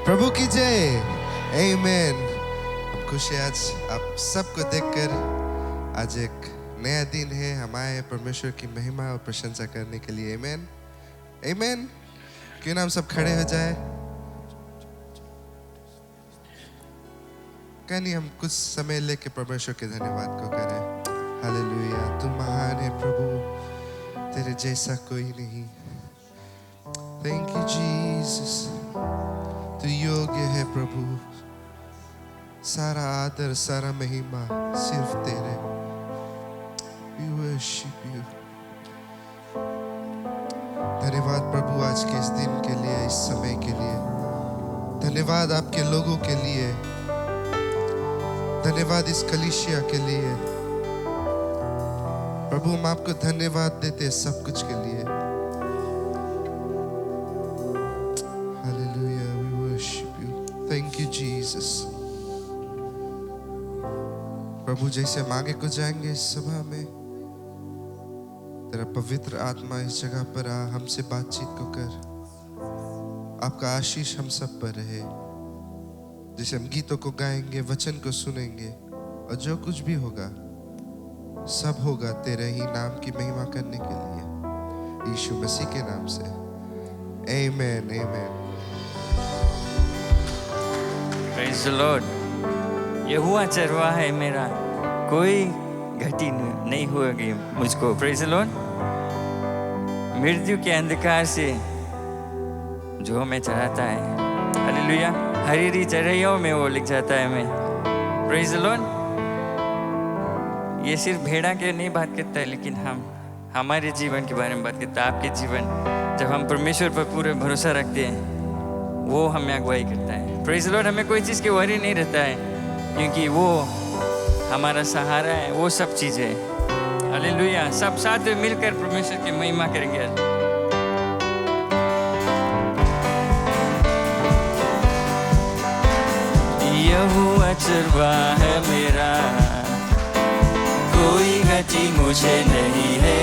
प्रभु की जय। आमीन। हम खुश हैं आज आप सबको देखकर। आज एक नया दिन है, हम आए हैं परमेश्वर की महिमा और प्रशंसा करने के लिए। आमीन आमीन। क्यों ना हम सब खड़े हो जाए। कहीं हम कुछ समय लेके परमेश्वर के धन्यवाद को करें। हालेलुया। तू महान है प्रभु, तेरे जैसा कोई नहीं। Thank you Jesus. तू योग्य है प्रभु, सारा आदर सारा महिमा सिर्फ तेरे। We worship you। धन्यवाद प्रभु आज के इस दिन के लिए, इस समय के लिए। धन्यवाद आपके लोगों के लिए। धन्यवाद इस कलीसिया के लिए। प्रभु हम आपको धन्यवाद देते हैं सब कुछ के लिए। Hallelujah. We worship you। Thank you Jesus। प्रभु जैसे हम आगे को जाएंगे इस सभा में, तेरा पवित्र आत्मा इस जगह पर आ, हमसे बातचीत को कर। आपका आशीष हम सब पर रहे। जैसे हम गीतों को गाएंगे, वचन को सुनेंगे, और जो कुछ भी होगा सब होगा तेरे ही नाम की महिमा करने के लिए, यीशु मसीह के नाम से। आमीन आमीन। Praise the Lord. यहोवा चरवाहा है मेरा, कोई घटी नहीं होगी मुझको। Praise the Lord. मृत्यु के अंधकार से जो हमें चढ़ाता है, हालेलुया, हरीरी चढ़ाइयों में वो लिख जाता है हमें। Praise the Lord. ये सिर्फ भेड़ा के नहीं बात करता है, लेकिन हम हमारे जीवन के बारे में बात करता है। आपके जीवन, जब हम परमेश्वर पर पूरे भरोसा रखते हैं, वो हमें अगुवाई करता है। Praise the Lord. हमें कोई चीज़ की वरी नहीं रहता है, क्योंकि वो हमारा सहारा है, वो सब चीज़ है। हालेलुया। सब साथ मिलकर परमेश्वर की महिमा करेंगे। यहोवा चरवाहा है मेरा, कोई घटी मुझे नहीं है।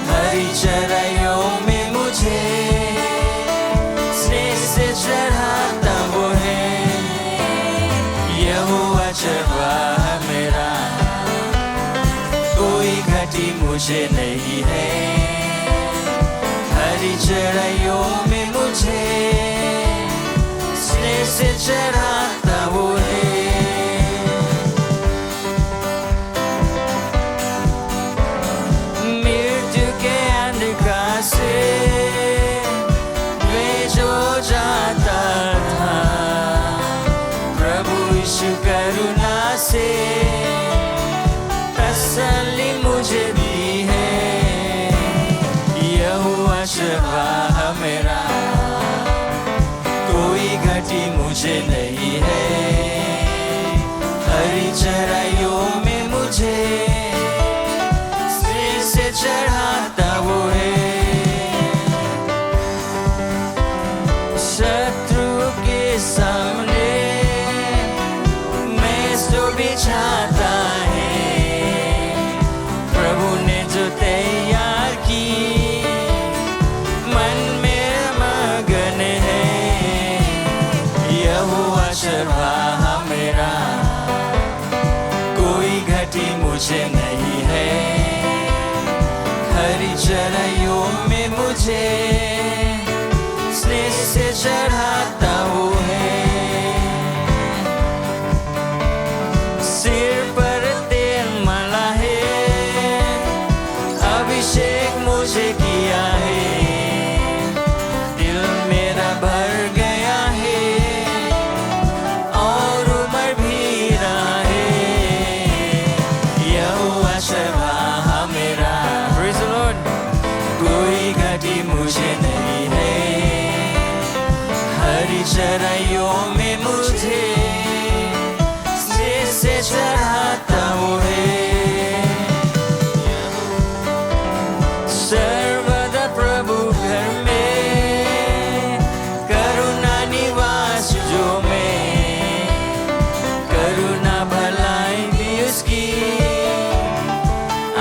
हरी चराइयों में मुझे स्नेह से चढ़ाता वो है। यहोवा चरवाहा मेरा, कोई घटी मुझे नहीं है। हरी चराइयों में मुझे स्नेह से चढ़ाता वो है। मृत्यु के अंधकार से वे जो जाता था, प्रभु यीशु करुणा से तसल्ली मुझे दी है। यहोवा चरवाहा मेरा, कोई घटी मुझे नहीं है। हरी चराइयों में मुझे स्नेह से चढ़ाता वो है। शत्रु के सामने मेज जो बिछाता है, प्रभु ने जो तैयार की, मन में मगन है। यहोवा चरवाहा मेरा, कोई घटी मुझे नहीं है। हरी चराइयों में मुझे स्नेह से चढ़ाता वो है। सिर पर तेल मला है, अभिषेक मुझे किया है। दिल मेरा भर गया है, और उम्र भी रहा है। यहोवा चरवाहा मेरा, प्रेज़ द लॉर्ड, कोई घटी मुझे नहीं है। हरी चराइयों में मुझे स्नेह से चढ़ाता वो है। सर्वदा प्रभु घर में करुणा निवास जो में, करुणा भलाई भी उसकी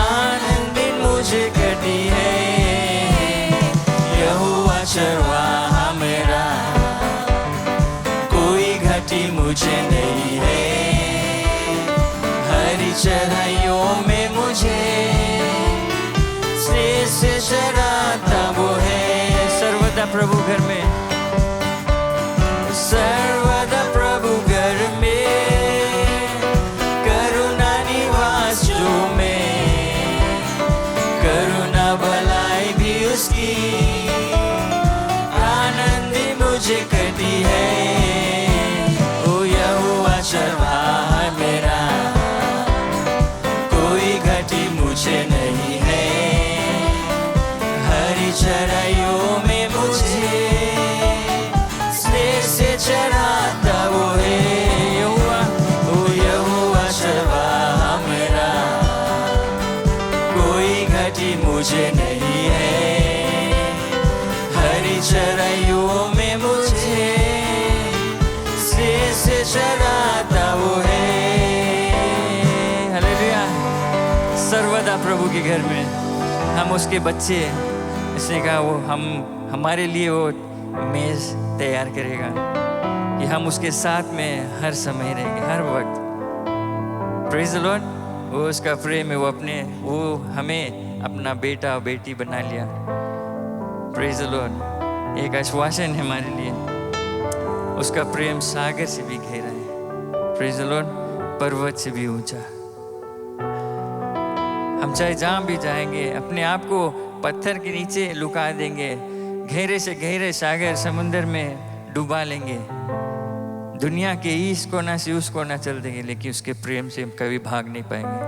आनंद दिन मुझे करती है। यहोवा चरवाहा मेरा, घटी मुझे नहीं है, हरी चढ़ाइयों में मुझे श्रेष्ठ चढ़ाता वो है। सर्वदा प्रभु घर में, सर्वदा प्रभु घर में, करुणा निवास जो में, करुणा भलाई भी उसकी आनंदी मुझे करती है। ओ यहोवा चरवाहा मेरा, कोई घटी मुझे नहीं है, हरी चराइयों में मुझे स्नेह से चराता वो है। यहोवा, ओ यहोवा चरवाहा मेरा, कोई घटी मुझे नहीं है, हरी चराइयों में मुझे स्नेह से चराता वो है। हालेलुया। सर्वदा प्रभु के घर में हम उसके बच्चे, इसने कहा वो हमारे लिए वो मेज तैयार करेगा कि हम उसके साथ में हर समय रहेंगे, हर वक्त। Praise the Lord. वो उसका प्रेम है, वो हमें अपना बेटा और बेटी बना लिया। Praise the Lord. एक आश्वासन है हमारे लिए, उसका प्रेम सागर से भी गहरा है। Praise the Lord. पर्वत से भी ऊंचा। हम चाहे जहाँ भी जाएंगे, अपने आप को पत्थर के नीचे लुका देंगे, गहरे से गहरे सागर समुंदर में डुबा लेंगे, दुनिया के इस कोना से उस कोना चल देंगे, लेकिन उसके प्रेम से हम कभी भाग नहीं पाएंगे।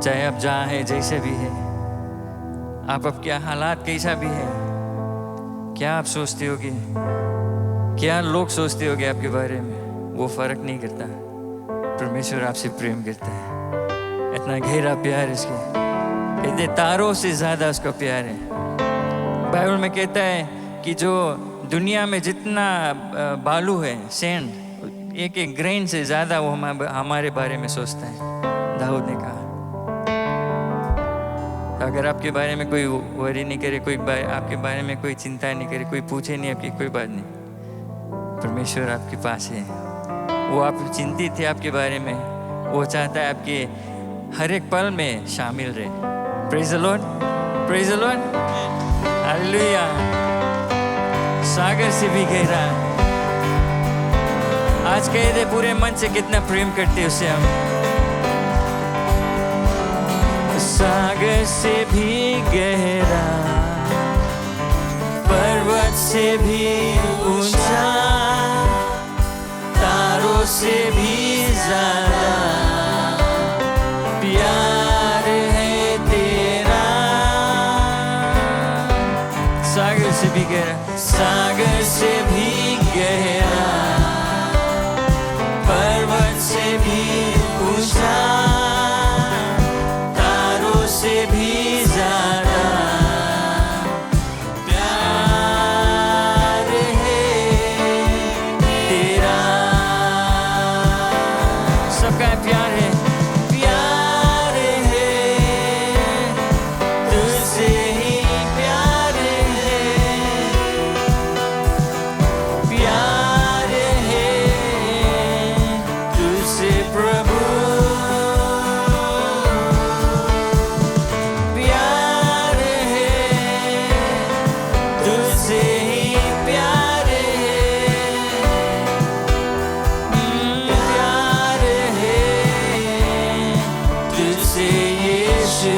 चाहे आप जहाँ हैं, जैसे भी है, आप अब क्या हालात कैसा भी है, क्या आप सोचते होगे, क्या लोग सोचते होगे आपके बारे में, वो फर्क नहीं करता। परमेश्वर आपसे प्रेम करता है, इतना गहरा प्यार इसके, कहते तारों से ज्यादा उसका प्यार है। बाइबल में कहता है कि जो दुनिया में जितना बालू है, सैंड, एक एक ग्रेन से ज्यादा वो हमारे बारे में सोचता है, दाऊद ने कहा। अगर आपके बारे में कोई वरी नहीं करे, कोई आपके बारे में कोई चिंता नहीं करे, कोई पूछे नहीं आपकी, कोई बात नहीं, परमेश्वर आपके पास है। वो आप चिंतित थे आपके बारे में, वो चाहता है आपके हर एक पल में शामिल रहे। Praise the Lord, praise the Lord, hallelujah. सागर से भी गहरा, आज कह दे पूरे मन से कितना प्रेम करते उससे हम। सागर से भी गहरा, पर्वत से भी ऊंचा, तारों से भी ज्यादा प्यार है तेरा। सागर से भी गहरा, सागर से भी गहरा, पर्वत से भी ऊंचा, तारों से भी ज्यादा प्यार है तेरा। सबका प्यार है, प्यार है, तुझसे ही प्यार है, प्यार है तुझसे प्रभु, प्यार है तुझसे ही प्यार है, प्यार है तुझसे यीशु।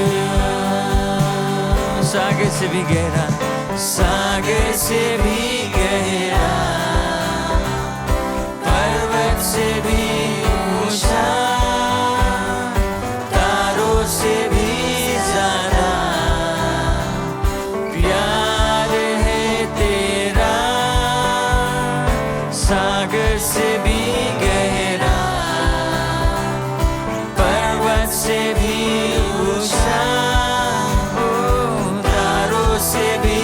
सागर से भी गहरा, सागर से भी गहरा, पर्वत से भी ऊंचा, तारों से भी ज्यादा प्यार है तेरा। सागर से भी गहरा, पर्वत से भी ऊंचा, तारों से भी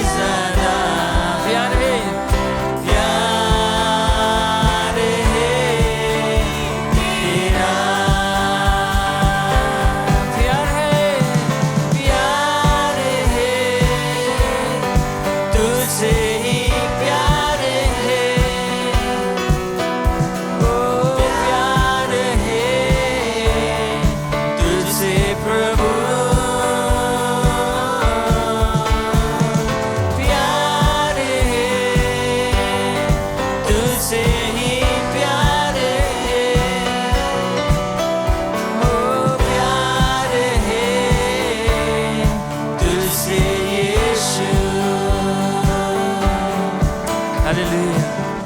ज्यादा प्यार है, प्यार है तेरा, प्यार है तुझसे ही प्यार है,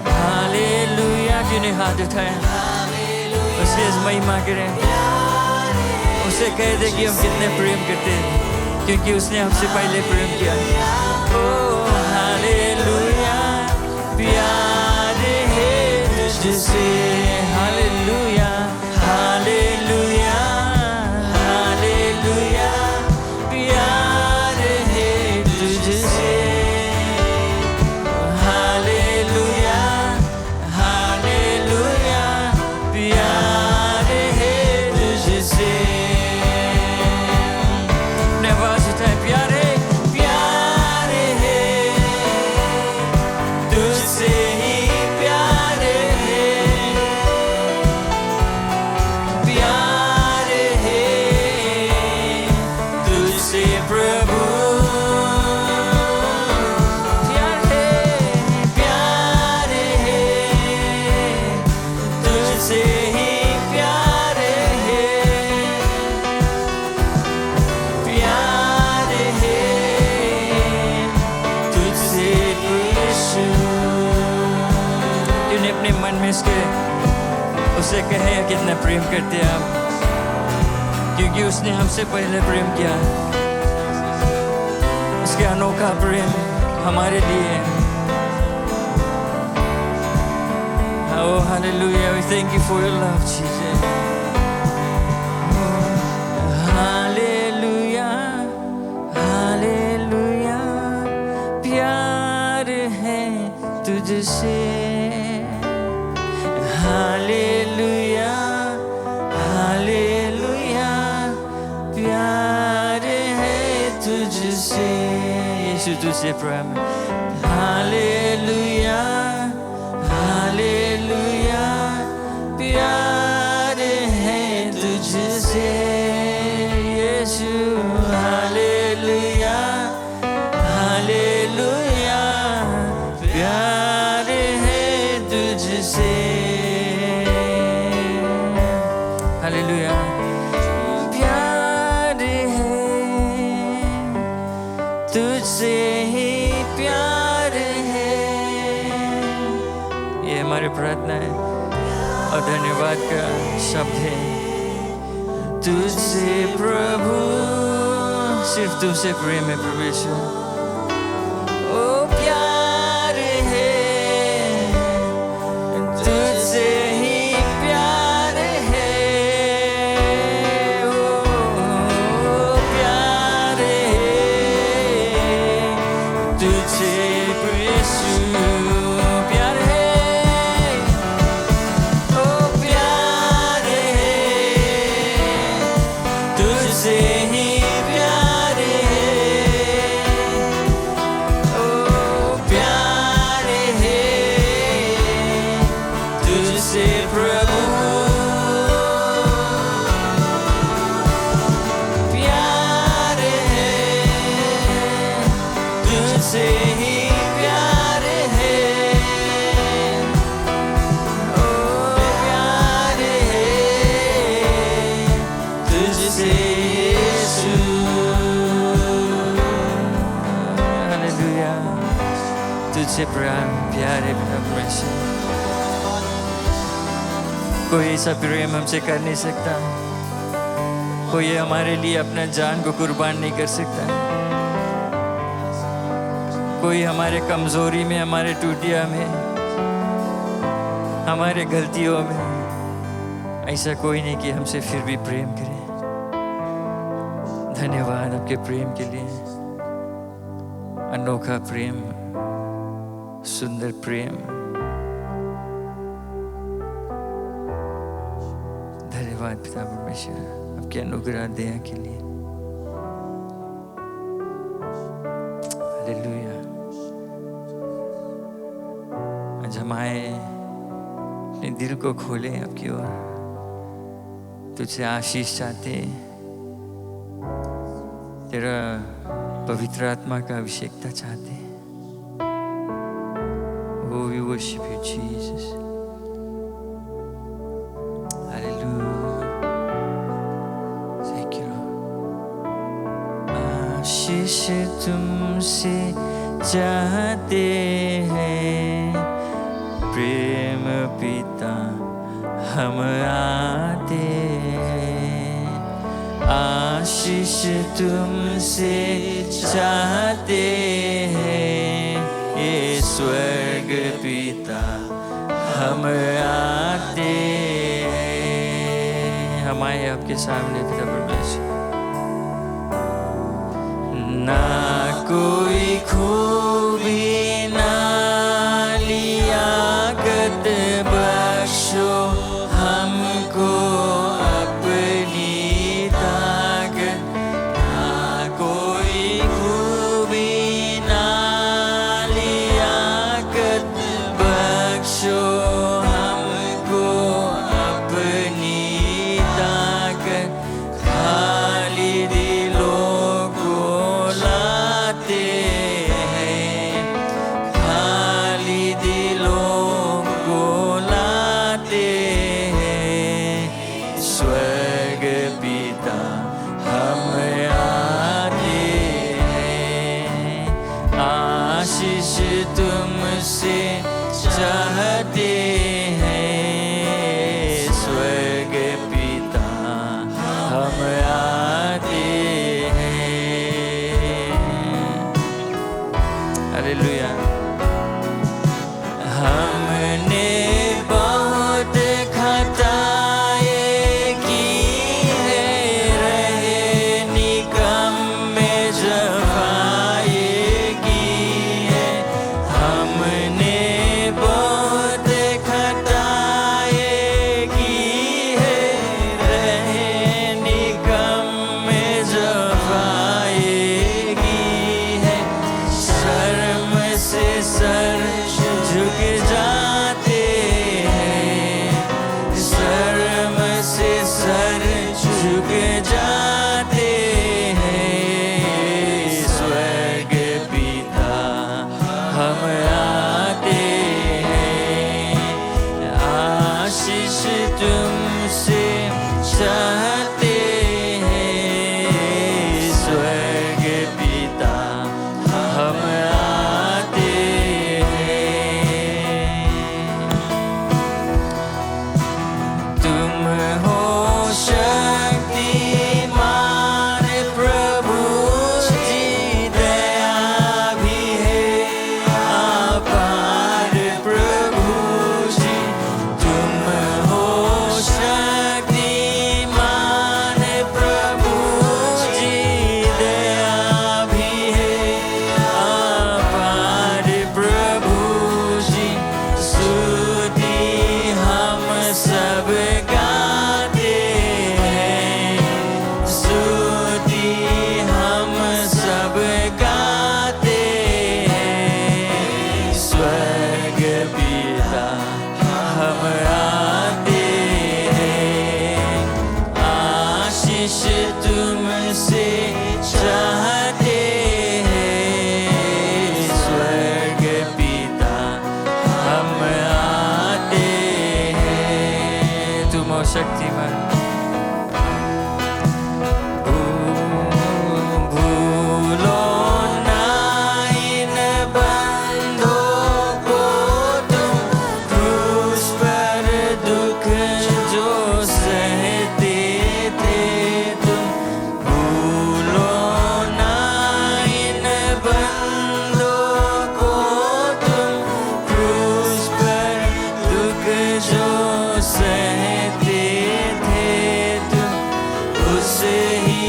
हालेलुया। क्यों नहीं हाथ उठाया? उसकी महिमा करें, उसे कह दे कि हम कितने प्रेम करते हैं, क्योंकि उसने हमसे पहले प्रेम किया। ओ हालेलुया, प्यार है तुझसे। हालेलुया, हालेलुया, हालेलुया, प्यार है तुझसे। हालेलुया, हालेलुया, प्यार है तुझसे। अपने आवाज उठाए, प्यार है, प्यार है तुझसे ही, प्यार है, प्यार है तुझसे प्रभु। प्यार है, प्यार है तुझसे ही, प्यार है, प्यार है तुझसे यीशु। तूने अपने मन में उसे कहे कितना प्रेम करते हैं आप, क्योंकि उसने हमसे पहले प्रेम किया। उसके अनोखा प्रेम हमारे लिए। Oh hallelujah, we thank you for your love, Jesus. Hallelujah, hallelujah, प्यार है तुझसे। हालेलुया, हालेलुया, प्यार है तुझसे। यीशु तुझसे प्रेम। हालेलुया, हालेलुया, प्यार है तुझसे। यीशु हालेलुया, हालेलुया, प्यार है तुझसे। हालेलुया, प्यार है तुझसे ही, प्यार है। ये हमारी प्रार्थना है और धन्यवाद का शब्द है। तुझसे प्रभु, सिर्फ तुझसे प्रेम है परमेश्वर। ओ प्यार है तुझसे ही, प्यार है। ओ प्यार है तुझसे यीशु, प्यार है। ओ प्यार है तुझसे ही, प्यार है। ओ प्यार है तुझसे प्रभु। प्यार है तुझसे ही, प्यार है। ओ प्यार है तुझसे यीशु। हालेलुया, तुझसे प्यार है परमेश्वर। कोई ऐसा प्रेम हमसे कर नहीं सकता। कोई हमारे लिए अपना जान को कुर्बान नहीं कर सकता। कोई हमारे कमजोरी में, हमारे टूटिया में, हमारे गलतियों में ऐसा कोई नहीं कि हमसे फिर भी प्रेम करे। धन्यवाद आपके प्रेम के लिए। अनोखा प्रेम, सुंदर प्रेम। धन्यवाद पिता परमेश्वर आपके अनुग्रह दया के लिए। हालेलुया। आज हम आए, अपने दिल को खोले आपकी ओर, तुझसे आशीष चाहते, तेरा पवित्र आत्मा का अभिषेकता चाहते। Oh, we worship you, Jesus. आशीष तुमसे चाहते हैं प्रेम पिता हम आते हैं, आशीष तुमसे चाहते हैं, ये स्वर्ग पिता हम आते हैं। हम आए आपके सामने पिता परमेश्वर। ना कोई खूबी ना लियाकत बख्शो हमको अपनी ताकत, ना कोई खूबी ना लियाकत बख्शो हमको अपनी ताकत, खाली दिलों को लाते हैं, खाली दिलों को लाते हैं, स्वर्ग पिता हम आते हैं, आशीष तुमसे चाहते हैं, स्वर्ग पिता हम आते हैं। हालेलुया। हमने बहुत खताएं की है, रहे निकम्मे जफाएं की है, हमने बहुत खताएं की है, रहे निकम्मे जफाएं की है, शर्म से सर झुक जाते हैं, शर्म से सर झुक जाते हैं, स्वर्ग पिता हम आते हैं, आशीष तुमसे चाहते हैं, स्वर्ग पिता हम आते हैं। तुम हो शक्तिमान प्रभु जी, दया भी है अपार प्रभु जी, तुम हो शक्तिमान प्रभु जी, दया भी है अपार प्रभु जी, स्तुति हम सब गाते हैं, स्तुति हम सब गाते हैं, स्वर्ग पिता हम आते हैं, आशीष तुमसे चाहते हैं, स्वर्ग पिता हम आते हैं। तुम हो शक्तिमान, भूलो ना इन बंधों को तुम, क्रूस पर दुख जो सहते थे तुम, भूलो ना इन बंधों को तुम, क्रूस पर दुख जो सहते थे तुम, उस ही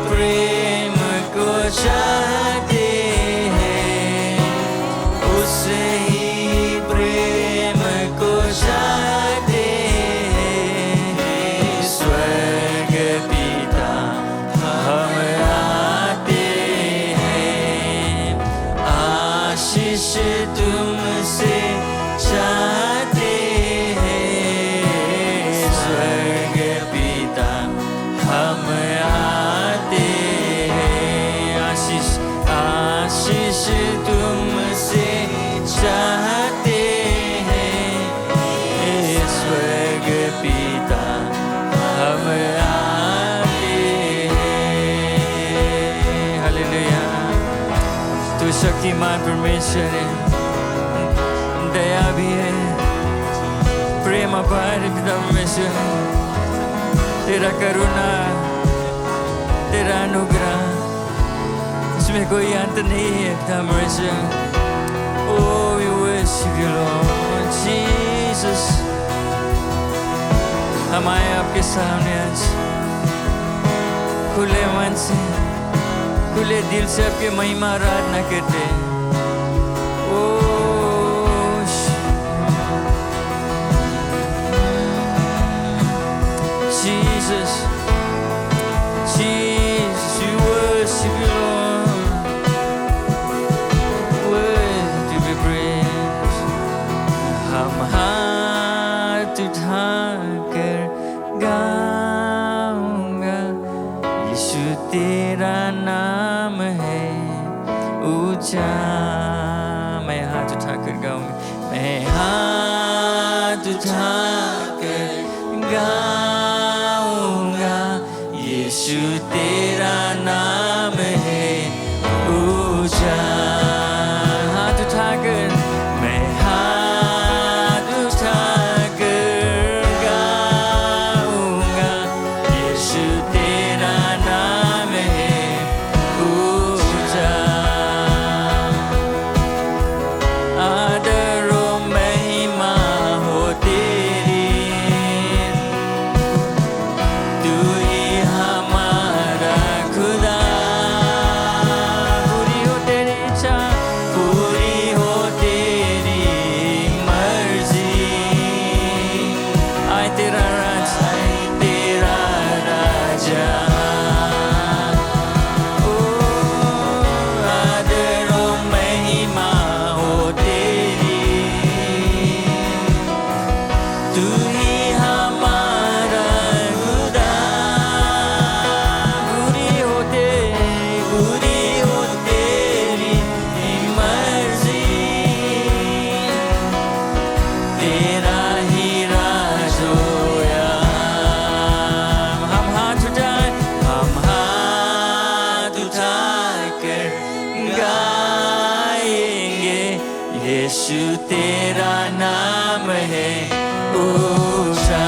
प्रेम को चाहते हैं, उस ही प्रेम को चाहते हैं, स्वर्ग पिता हम आते हैं, आशीष तुमसे चाहते हैं, स्वर्ग पिता हम आते हैं, आशीष आशीष तुमसे चाहते हैं, स्वर्ग पिता हम आते हैं। हालेलुया। तू शक्तिमान परमेश्वर है, दया भी है, आभार पिता परमेश्वर, तेरा करुणा, तेरा अनुग्रह, इसमें कोई अंत नहीं है पिता परमेश्वर। Oh, we worship you, Lord Jesus। हम आए आपके सामने आज खुले मन से, खुले दिल से आपके महिमा आराधना करते हैं। Jesus, Jesus, we worship you, Lord, worthy to be praised। हम हाथ उठाकर गाऊंगा, यीशु तेरा नाम है ऊंचा। मैं हाथ उठाकर गाऊंगा, मैं हाथ उठाकर गाऊंगा, यीशु तेरा नाम है ऊंचा। हाथ उठाकर, मैं हाथ उठाकर गाऊंगा, यीशु तेरा नाम है ऊंचा। आदर और महिमा हो तेरी, तू ही हमारा खुदा। पूरी हो तेरी इच्छा, पूरी हो तेरी मर्जी। आए तेरा राजा, तेरा राजा। ओ आदर और महिमा हो तेरी, तू ही हमारा खुदा। पूरी हो तेरी मर्जी, तेरा ही राज होया। हम हाथ उठाकर गाएंगे, यीशु तेरा नाम है ऊंचा।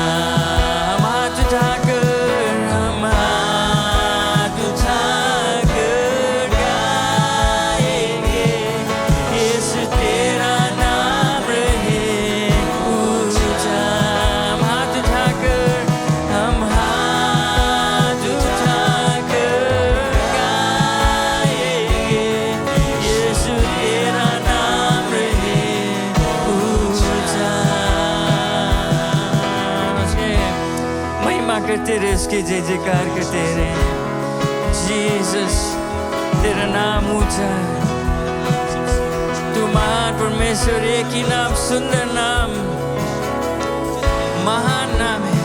हम हाथ उठाकर गाएंगे, यीशु तेरा नाम है ऊंचा। हम हाथ उठाकर गाएंगे, यीशु तेरा नाम है ऊंचा। महिमा करते रहे, उसकी जय जयकार करते रहे। जीसस, तेरा नाम ऊंचा है, तू महान परमेश्वर, एक ही नाम, सुंदर नाम, महान नाम है,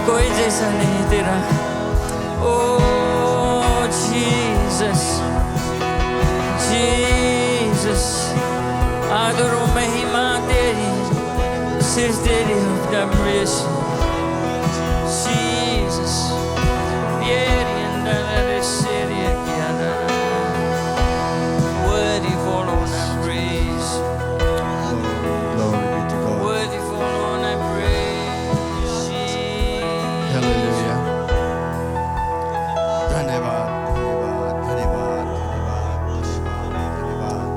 कोई जैसा नहीं तेरा। ओ जीसस, जीसस, आदर और महिमा तेरी, सिर्फ तेरी हो पिता परमेश्वर। Jesus, worthy for all I praise, Glory be to God. worthy for all I praise, Jesus। Hallelujah. धन्यवाद, धन्यवाद, धन्यवाद, धन्यवाद, धन्यवाद।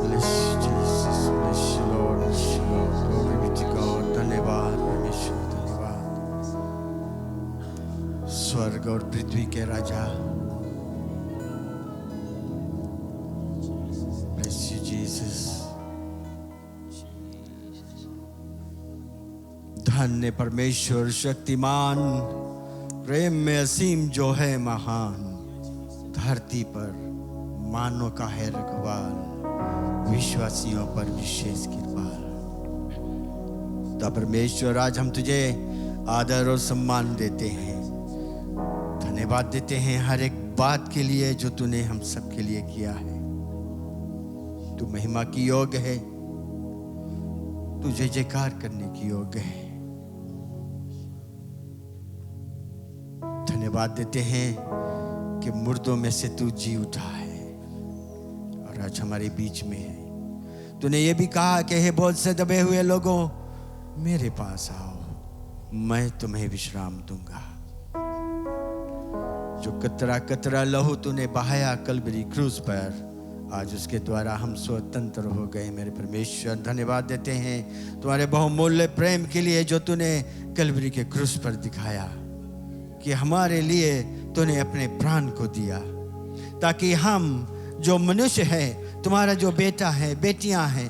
Bless you, Jesus. Bless you, Lord. Bless you, Lord. Glory be to God. धन्यवाद परमेश्वर, धन्यवाद। स्वर्ग और पृथ्वी के राजा, Bless you, Jesus. धन्य परमेश्वर शक्तिमान, प्रेम में असीम जो है महान, धरती पर मानव का है रखवाल, विश्वासियों पर विशेष कृपाल। तो परमेश्वर, आज हम तुझे आदर और सम्मान देते हैं, धन्यवाद देते हैं हर एक बात के लिए जो तूने हम सब के लिए किया है। तू महिमा की योग्य है, तू जय जयकार करने की योग्य है। धन्यवाद देते हैं कि मुर्दों में से तू जी उठा है और आज हमारे बीच में है। तूने ये भी कहा कि हे बोझ से दबे हुए लोगों, मेरे पास आओ, मैं तुम्हें विश्राम दूंगा। जो कतरा कतरा लहू तूने बहाया कलवरी क्रूस पर, आज उसके द्वारा हम स्वतंत्र हो गए। मेरे परमेश्वर, धन्यवाद देते हैं तुम्हारे बहुमूल्य प्रेम के लिए जो तूने कलवरी के क्रूस पर दिखाया, कि हमारे लिए तूने अपने प्राण को दिया, ताकि हम जो मनुष्य हैं, तुम्हारा जो बेटा है, बेटियां हैं,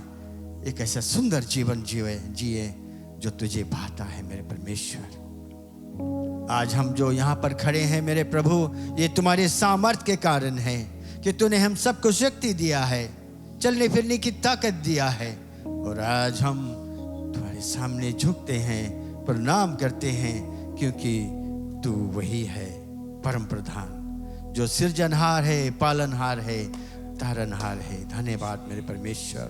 एक ऐसा सुंदर जीवन जिए जो तुझे भाता है। मेरे परमेश्वर, आज हम जो यहाँ पर खड़े हैं मेरे प्रभु, ये तुम्हारे सामर्थ्य के कारण है कि तूने हम सबको शक्ति दिया है, चलने फिरने की ताकत दिया है। और आज हम तुम्हारे सामने झुकते हैं, प्रणाम करते हैं, क्योंकि तू वही है परम प्रधान, जो सृजनहार है, पालनहार है, तारनहार है। धन्यवाद मेरे परमेश्वर,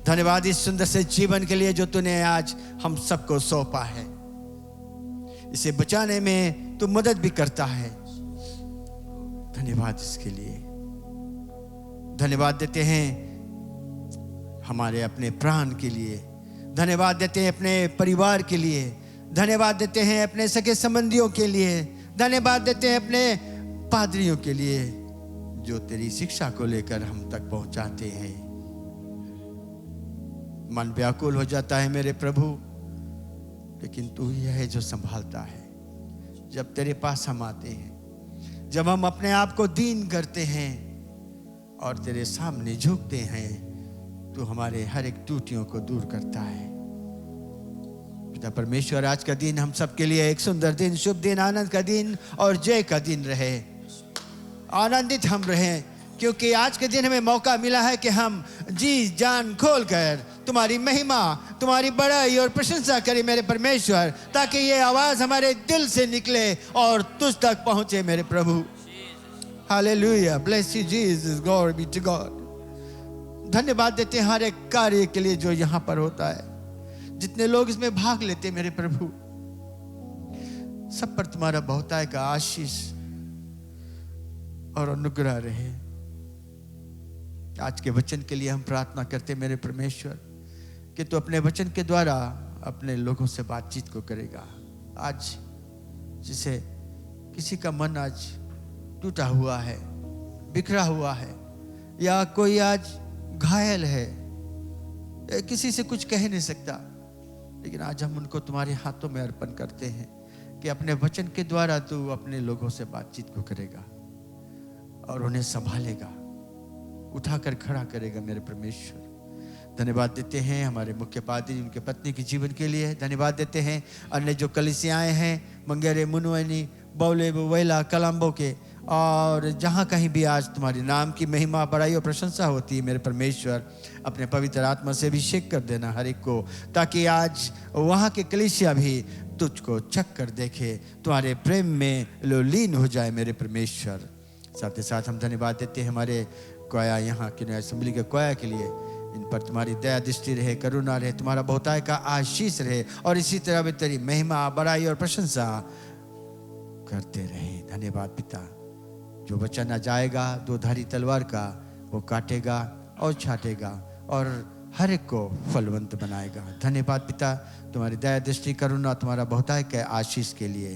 धन्यवाद इस सुंदर से जीवन के लिए जो तूने आज हम सबको सौंपा है। इसे बचाने में तू मदद भी करता है। धन्यवाद इसके लिए। धन्यवाद देते हैं हमारे अपने प्राण के लिए, धन्यवाद देते हैं अपने परिवार के लिए, धन्यवाद देते हैं अपने सगे संबंधियों के लिए, धन्यवाद देते हैं अपने पादरियों के लिए जो तेरी शिक्षा को लेकर हम तक पहुंचाते हैं। मन व्याकुल हो जाता है मेरे प्रभु, लेकिन तू ही है जो संभालता है। जब तेरे पास हम आते हैं, जब हम अपने आप को दीन करते हैं और तेरे सामने झुकते हैं, तू हमारे हर एक त्रुटियों को दूर करता है। पिता परमेश्वर, आज का दिन हम सबके लिए एक सुंदर दिन, शुभ दिन, आनंद का दिन और जय का दिन रहे। आनंदित हम रहें, क्योंकि आज के दिन हमें मौका मिला है कि हम जी जान खोल कर तुम्हारी महिमा, तुम्हारी बड़ाई और प्रशंसा करें मेरे परमेश्वर, ताकि ये आवाज हमारे दिल से निकले और तुझ तक पहुंचे मेरे प्रभु। Hallelujah, bless you Jesus, God be to God. धन्यवाद देते हैं हर एक कार्य के लिए जो यहाँ पर होता है, जितने लोग इसमें भाग लेते मेरे प्रभु, सब पर तुम्हारा बहुताय का आशीष और अनुग्रह रहे। आज के वचन के लिए हम प्रार्थना करते मेरे परमेश्वर कि तू अपने वचन के द्वारा अपने लोगों से बातचीत को करेगा। आज जिसे किसी का मन आज टूटा हुआ है, बिखरा हुआ है, या कोई आज घायल है, किसी से कुछ कह नहीं सकता, लेकिन आज हम उनको तुम्हारे हाथों में अर्पण करते हैं कि अपने वचन के द्वारा तू अपने लोगों से बातचीत को करेगा और उन्हें संभालेगा, उठाकर खड़ा करेगा मेरे परमेश्वर। धन्यवाद देते हैं हमारे मुख्य पादरी, उनके पत्नी के जीवन के लिए। धन्यवाद देते हैं अन्य जो कलीसियाएं हैं, मंगेरे, मुनवनी, बौले, वेला, कलम्बो के, और जहाँ कहीं भी आज तुम्हारे नाम की महिमा, बड़ाई और प्रशंसा होती है मेरे परमेश्वर, अपने पवित्र आत्मा से अभिषेक कर देना हर एक को, ताकि आज वहाँ के कलीसिया भी तुझको चख कर देखे, तुम्हारे प्रेम में लीन हो जाए मेरे परमेश्वर। साथ ही साथ हम धन्यवाद देते हैं हमारे कोया, यहाँ की असेंबली के कोया के लिए। इन पर तुम्हारी दया दृष्टि रहे, करुणा रहे, तुम्हारा बहुताय का आशीष रहे, और इसी तरह भी तेरी महिमा, बड़ाई और प्रशंसा करते रहे। धन्यवाद पिता, जो वचन आ जाएगा दो-धारी तलवार का, वो काटेगा और छाटेगा और हर एक को फलवंत बनाएगा। धन्यवाद पिता, तुम्हारी दया दृष्टि, करुणा, तुम्हारा बहुताय के आशीष के लिए।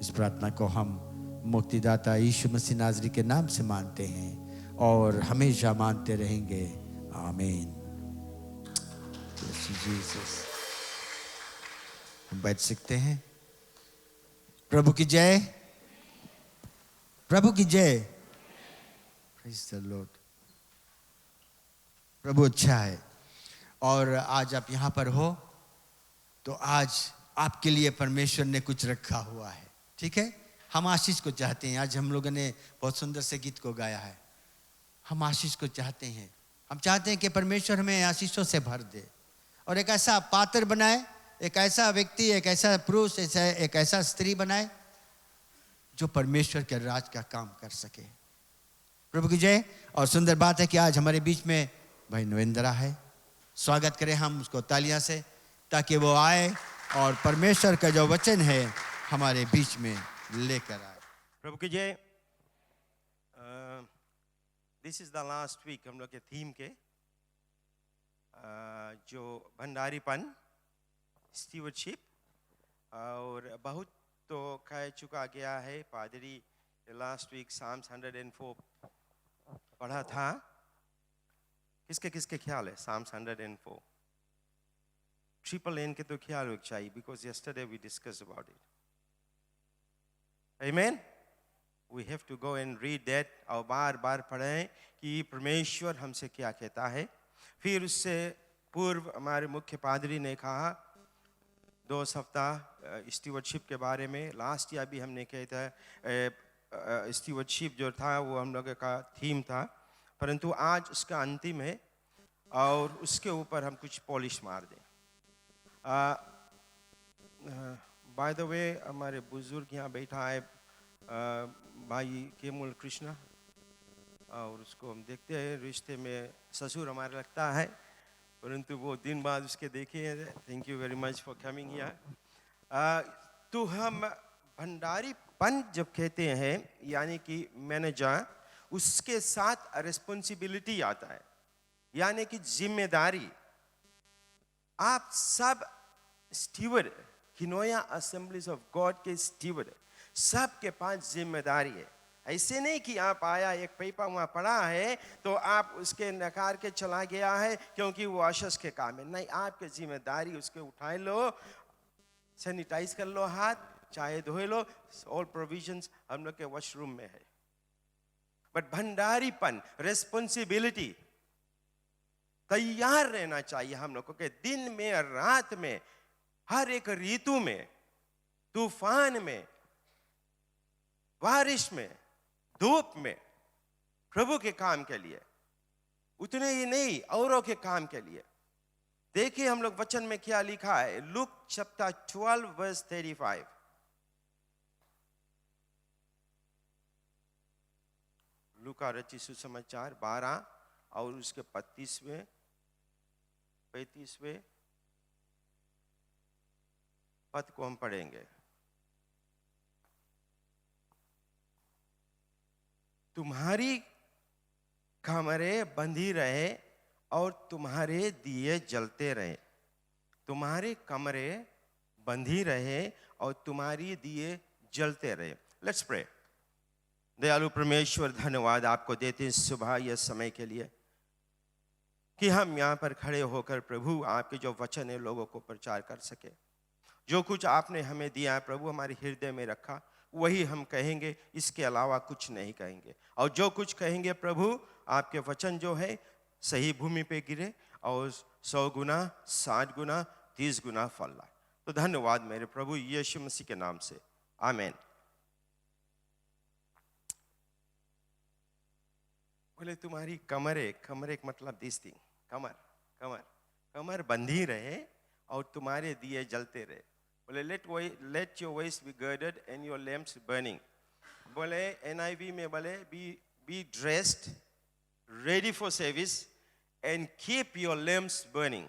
इस प्रार्थना को हम मुक्तिदाता यीशु मसीह नाज़री के नाम से मानते हैं और हमेशा मानते रहेंगे। आमीन। हम बैठ सकते हैं। प्रभु की जय, प्रभु की जय। Praise the Lord. प्रभु अच्छा है। और आज आप यहाँ पर हो तो आज आपके लिए परमेश्वर ने कुछ रखा हुआ है, ठीक है। हम आशीष को चाहते हैं। आज हम लोगों ने बहुत सुंदर से गीत को गाया है। हम आशीष को चाहते हैं। हम चाहते हैं कि परमेश्वर हमें आशीषों से भर दे और एक ऐसा पात्र बनाए, एक ऐसा व्यक्ति, एक ऐसा पुरुष, एक ऐसा स्त्री बनाए जो परमेश्वर के राज का काम कर सके। प्रभु की जय। और सुंदर बात है कि आज हमारे बीच में भाई नवेंद्रा है। स्वागत करें हम उसको तालियां से, ताकि वो आए और परमेश्वर का जो वचन है हमारे बीच में लेकर आए। प्रभु की जय। This is the last week हम लोग के थीम के। जो भंडारीपन, स्टीवर्डशिप, और बहुत तो कह चुका गया है। पादरी लास्ट वीक साम्स 104 पढ़ा था। किसके किसके ख्याल है साम्स 104? ट्रिपल एन के तो ख्याल होना चाहिए, because yesterday we discuss about it. Amen. We have to go and read that, और बार बार पढ़ें कि परमेश्वर हमसे क्या कहता है। फिर उससे पूर्व हमारे मुख्य पादरी ने कहा 2 सप्ताह स्टीवर्डशिप के बारे में। लास्ट ईयर भी हमने कहा था स्टीवर्डशिप जो था वो हम लोगों का थीम था, परंतु आज उसका अंतिम है और उसके ऊपर हम कुछ पॉलिश मार दें। बाय द वे हमारे बुजुर्ग यहाँ बैठा है भाई केमूल कृष्णा, और उसको हम देखते हैं रिश्ते में ससुर हमारा लगता है, परंतु वो दिन बाद उसके देखे हैं। Thank you very much for coming here. तो हम भंडारीपन जब कहते हैं यानी कि मैनेजर, उसके साथ रिस्पॉन्सिबिलिटी आता है, यानी कि जिम्मेदारी। आप सब स्टीवर्ड, किनोया असेंबलीज ऑफ गॉड के स्टीवर्ड, सबके पास जिम्मेदारी है। ऐसे नहीं कि आप आया एक पेपर वहाँ पड़ा है तो आप उसके नकार के चला गया है क्योंकि वो आशस के काम है। नहीं, आपकी जिम्मेदारी उसके उठा लो, सैनिटाइज कर लो, हाथ चाहे धोए लो। ऑल प्रोविजंस हम लोग के वॉशरूम में है। बट भंडारीपन, रिस्पॉन्सिबिलिटी, तैयार रहना चाहिए हम लोगों के। दिन में और रात में, हर एक ऋतु में, तूफान में, बारिश में, धूप में, प्रभु के काम के लिए। उतने ही नहीं, औरों के काम के लिए। देखिए हम लोग वचन में क्या लिखा है, लूक चैप्टर 12 वर्स 35। लूका रचित सुसमाचार 12 और उसके 35वें 35वें पद को हम पढ़ेंगे। तुम्हारी कमरे बंधी रहे और तुम्हारे दिए जलते रहे। तुम्हारे कमरे बंधी रहे और तुम्हारी दिए जलते रहे। Let's pray. दयालु परमेश्वर, धन्यवाद आपको देते हैं सुबह यह समय के लिए कि हम यहाँ पर खड़े होकर प्रभु आपके जो वचन है लोगों को प्रचार कर सके। जो कुछ आपने हमें दिया है प्रभु, हमारे हृदय में रखा, वही हम कहेंगे, इसके अलावा कुछ नहीं कहेंगे। और जो कुछ कहेंगे प्रभु, आपके वचन जो है सही भूमि पे गिरे और 100 गुना, 60 गुना, 30 गुना फल लाए। तो धन्यवाद मेरे प्रभु यीशु मसीह के नाम से, आमीन। बोले तुम्हारी कमरे, कमरे का मतलब दिस थिंग, कमर, कमर, कमर बंधी रहे और तुम्हारे दिए जलते रहे। बोले let your waist be girded and your lamps burning। बोले NIV में बोले be dressed, ready for service and keep your lamps burning।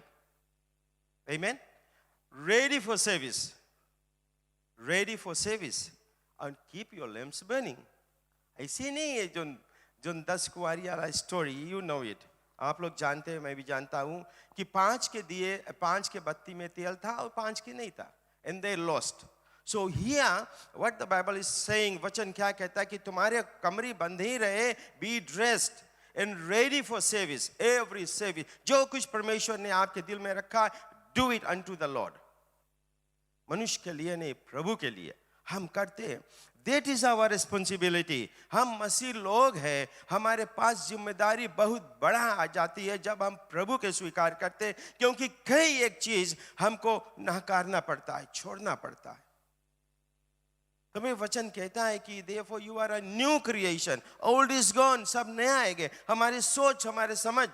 Amen। Ready for service, ready for service and keep your lamps burning। ऐसे नहीं है जो 10 कुंवारी वाला story, you know it, आप लोग जानते हैं, मैं भी जानता हूं कि 5 के दिए, 5 के बत्ती में तेल था और 5 के नहीं था, and they lost। So here what the Bible is saying, वचन क्या कहता है कि तुम्हारे कमरी बंधी रहे, be dressed and ready for service, every service। जो कुछ परमेश्वर ने आपके दिल में रखा, do it unto the Lord। मनुष्य के लिए नहीं, प्रभु के लिए हम करते हैं। That is our responsibility। हम मसीह लोग हैं, हमारे पास जिम्मेदारी बहुत बड़ा आ जाती है जब हम प्रभु के स्वीकार करते हैं, क्योंकि कई एक चीज हमको नकारना पड़ता है, छोड़ना पड़ता है। तुम्हें वचन कहता है कि therefore you are a new creation, old is gone, सब नया आएगा। हमारी सोच, हमारे समझ,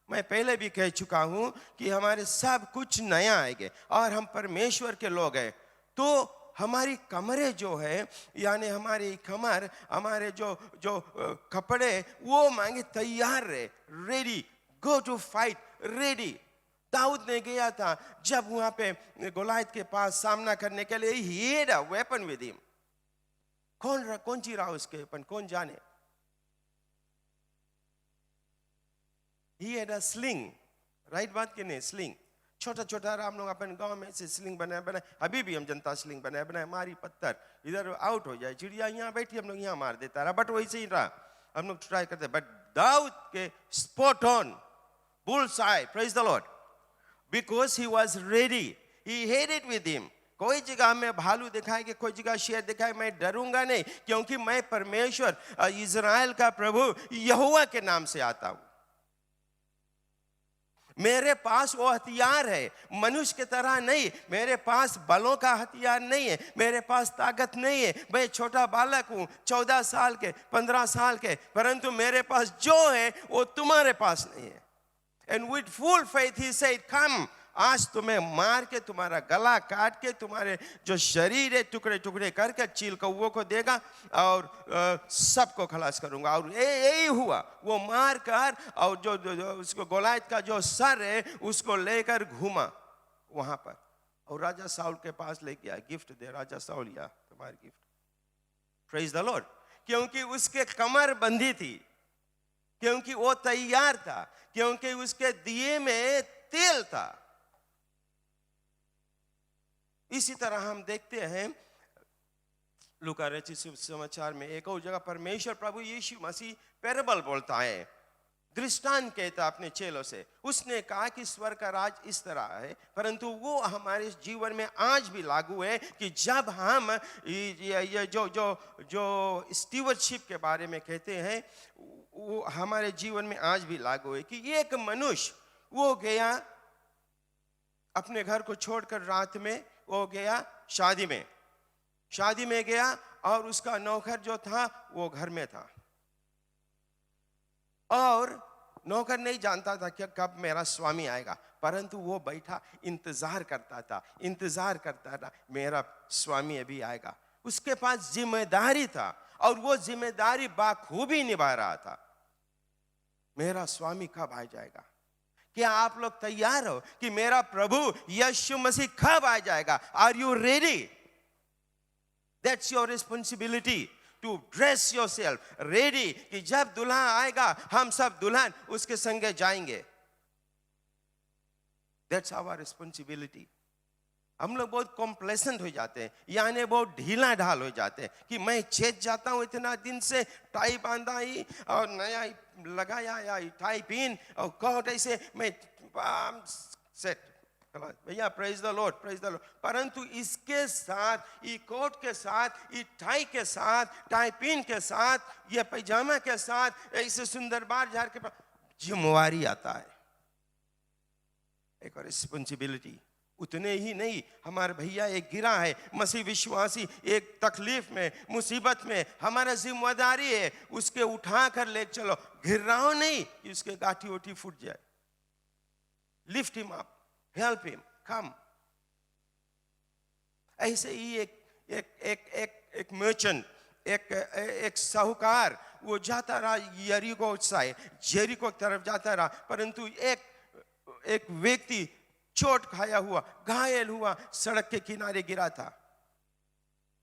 मैं पहले भी कह चुका हूं कि हमारे सब कुछ नया आएगा और हम परमेश्वर के लोग हैं। तो हमारी कमरे जो है, यानी हमारी कमर, हमारे जो कपड़े, वो मांगे तैयार रहे, ready, go to fight, ready. Daud ने गया था जब वहां पे गोलायत के पास सामना करने के लिए, he had a weapon with him। कौन ची रहा उसके वेपन, कौन जाने। he had a sling, right बात कि नहीं? स्लिंग छोटा छोटा हम लोग अपन गांव में से स्लिंग बनाए बनाए, अभी भी हम जनता स्लिंग बनाए बनाए, हमारी पत्थर इधर आउट हो जाए, चिड़िया यहाँ बैठी हम लोग यहाँ मार देता रहा, बट वैसे ही रहा, हम लोग ट्राई करते। बट दाऊद के spot on bulls I, praise the Lord, because he was ready, he head it with him. कोई जगह में भालू दिखाए कि कोई जगह शेर दिखाए, मैं डरूंगा नहीं, क्योंकि मैं परमेश्वर इज़राइल का प्रभु यहोवा के नाम से आता हूं। मेरे पास वो हथियार है, मनुष्य की तरह नहीं, मेरे पास बलों का हथियार नहीं है, मेरे पास ताकत नहीं है, मैं छोटा बालक हूं, 14 साल के 15 साल के, परंतु मेरे पास जो है वो तुम्हारे पास नहीं है। And with full faith he said, come, आज तुम्हें मार के तुम्हारा गला काट के तुम्हारे जो शरीर है टुकड़े टुकड़े करके चील कौओं को देगा और सबको खलास करूंगा। और यही हुआ, वो मार कर और जो उसको गोलायत का जो सर है उसको लेकर घूमा वहां पर और राजा साउल के पास ले गया, गिफ्ट दे। राजा साउल, या तुम्हारी गिफ्ट, प्रेज द लॉर्ड। क्योंकि उसके कमर बंधी थी, क्योंकि वो तैयार था, क्योंकि उसके दिए में तेल था। इसी तरह हम देखते हैं लूका रचित समाचार में एक और जगह परमेश्वर प्रभु यीशु मसीह पैराबल बोलता है, दृष्टांत कहता अपने चेलों से। उसने कहा कि स्वर्ग का राज इस तरह है, परंतु वो हमारे जीवन में आज भी लागू है कि जब हम ये जो स्टीवर्डशिप के बारे में कहते हैं वो हमारे जीवन में आज भी लागू है कि एक मनुष्य वो गया अपने घर को छोड़कर, रात में वो गया शादी में गया और उसका नौकर जो था वो घर में था और नौकर नहीं जानता था कि कब मेरा स्वामी आएगा, परंतु वो बैठा इंतजार करता था मेरा स्वामी अभी आएगा। उसके पास जिम्मेदारी था और वो जिम्मेदारी बाखूबी निभा रहा था, मेरा स्वामी कब आ जाएगा। क्या आप लोग तैयार हो कि मेरा प्रभु यीशु मसीह कब आ जाएगा? Are you ready? That's your responsibility to dress yourself ready, कि जब दुल्हा आएगा हम सब दुल्हन उसके संगे जाएंगे। That's our responsibility. हम लोग बहुत कॉम्प्लेसेंट हो जाते हैं, यानी बहुत ढीला ढाल हो जाते हैं कि मैं चेत जाता हूं, इतना दिन से टाई बांधा ही और नया लगाया या टाई पिन और कोट ऐसे मैं सेट भैया, praise the Lord, praise the Lord. परंतु इसके साथ, ये कोट के साथ, ये टाई के साथ, टाई पिन के साथ, ये पैजामा के साथ, ऐसे सुंदर बार झाड़ के जिम्मेवारी आता है, एक और रिस्पॉन्सिबिलिटी। उतने ही नहीं, हमारे भैया एक गिरा है मसीह विश्वासी, एक तकलीफ में, मुसीबत में, हमारा जिम्मेदारी है उसके उठा कर ले चलो। घिराओ नहीं कि उसके गाठी ओठी फूट जाए। Lift him up, help him, come. ऐसे ही एक मर्चेंट, एक साहूकार, वो जाता रहा यरीको साइड, जेरिको की तरफ जाता रहा, परंतु एक व्यक्ति चोट खाया हुआ, घायल हुआ, सड़क के किनारे गिरा था।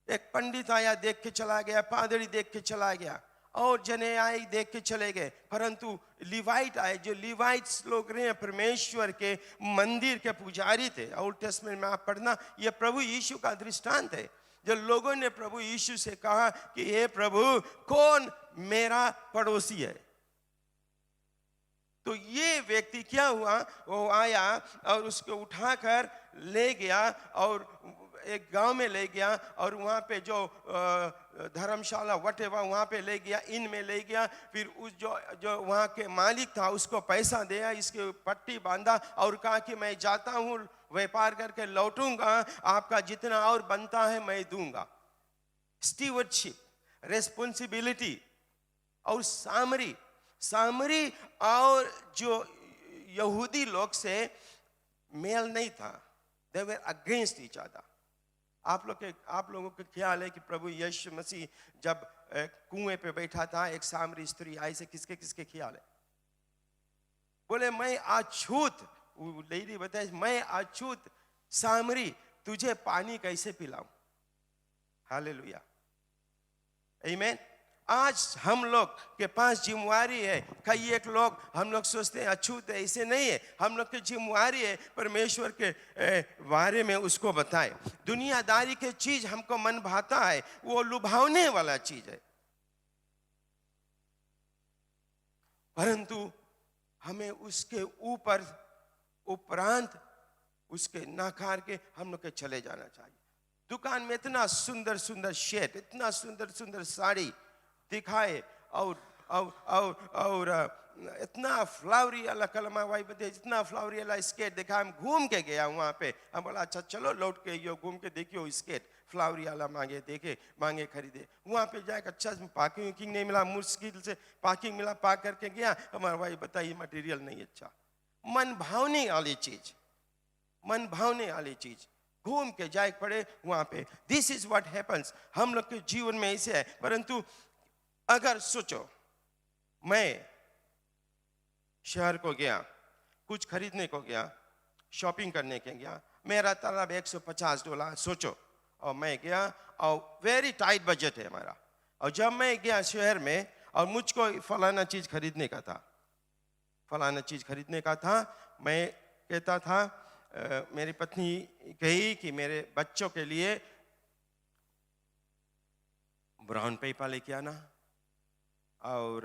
एक पंडित आया, देख के चला गया, पादरी देख के चला गया और जने आए देख के चले गए, परंतु लिवाइट आए, जो लिवाइट्स लोग रहे परमेश्वर के मंदिर के पुजारी थे। ओल्ड टेस्टमेंट में आप पढ़ना, ये प्रभु यीशु का दृष्टांत है। जब लोगों ने प्रभु यीशु से कहा कि हे प्रभु, कौन मेरा पड़ोसी है, तो ये व्यक्ति क्या हुआ, वो आया और उसको उठाकर ले गया और एक गांव में ले गया और वहाँ पे जो धर्मशाला वटेवा वहाँ पे ले गया, इन में ले गया। फिर उस जो वहाँ के मालिक था उसको पैसा दिया, इसके पट्टी बांधा और कहा कि मैं जाता हूँ, व्यापार करके लौटूंगा, आपका जितना और बनता है मैं दूंगा। Stewardship, responsibility. और सामरी और जो यहूदी लोग से मेल नहीं था, they were against each other। आप लोगों को ख्याल है कि प्रभु यीशु मसीह जब कुएं पे बैठा था, एक सामरी स्त्री आई, से किसके ख्याल है? बोले मैं अछूत, लेडी बताए, मैं अछूत सामरी तुझे पानी कैसे पिलाऊं? हालेलुया, आमीन। आज हम लोग के पास जिम्मेवारी है। कई एक लोग हम लोग सोचते हैं अछूत है, ऐसे नहीं है। हम लोग की जिम्मेवारी है परमेश्वर के बारे में उसको बताए। दुनियादारी के चीज हमको मन भाता है, वो लुभावने वाला चीज है, परंतु हमें उसके ऊपर उपरांत उसके नाकार के हम लोग के चले जाना चाहिए। दुकान में इतना सुंदर सुंदर शर्ट, इतना सुंदर सुंदर साड़ी दिखाए और इतना फ्लावरी वाला कलमा वाई बदे, इतना फ्लावरी वाला स्केट दिखा। हम घूम के गया वहाँ पे, हम बोला अच्छा चलो लौट के यो घूम के देखियो स्केट फ्लावरी वाला, मांगे देखे, मांगे खरीदे। वहाँ पे जाकर अच्छा पार्किंग वकिंग नहीं मिला, मुश्किल से पार्किंग मिला, पार्क करके गया। हमारा भाई बताइए मटेरियल नहीं अच्छा। मन भावने वाली चीज, मन भावने वाली चीज घूम के जाए पड़े वहां पे। This is what happens. हम लोग के जीवन में ऐसे है। परंतु अगर सोचो मैं शहर को गया, कुछ खरीदने को गया, शॉपिंग करने के गया, मेरा तालाब $150, सोचो, और मैं गया और वेरी टाइट बजट है हमारा, और जब मैं गया शहर में और मुझको फलाना चीज खरीदने का था, फलाना चीज खरीदने का था, मैं कहता था मेरी पत्नी कही कि मेरे बच्चों के लिए ब्राउन पेपर लेके आना और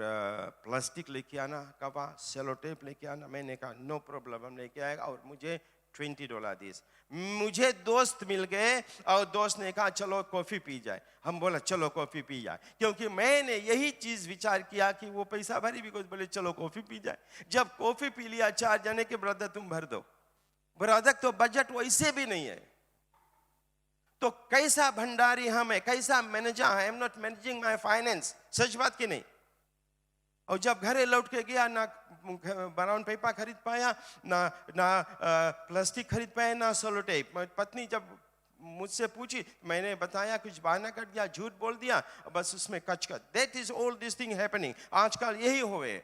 प्लास्टिक लेके आना, कपा सेलो टेप लेके आना। मैंने कहा नो प्रॉब्लम, हम लेके आएगा। और मुझे $20 दिस। मुझे दोस्त मिल गए और दोस्त ने कहा चलो कॉफी पी जाए। हम बोला चलो कॉफी पी जाए, क्योंकि मैंने यही चीज विचार किया कि वो पैसा भरी भी, कुछ बोले चलो कॉफी पी जाए। जब कॉफी पी लिया 4 जने के, ब्रदर तुम भर दो। ब्रदर तो बजट वैसे भी नहीं है, तो कैसा भंडारी हम है, कैसा मैनेजर है। I am not managing my finance, सच बात की नहीं। और जब घरे लौट के गया, ना ब्राउन पेपर खरीद पाया, ना प्लास्टिक खरीद पाया, ना सोलो टेप। पत्नी जब मुझसे पूछी, मैंने बताया, कुछ बहाना कर दिया, झूठ बोल दिया, बस उसमें कचकच। That is all this thing happening. आजकल यही हुए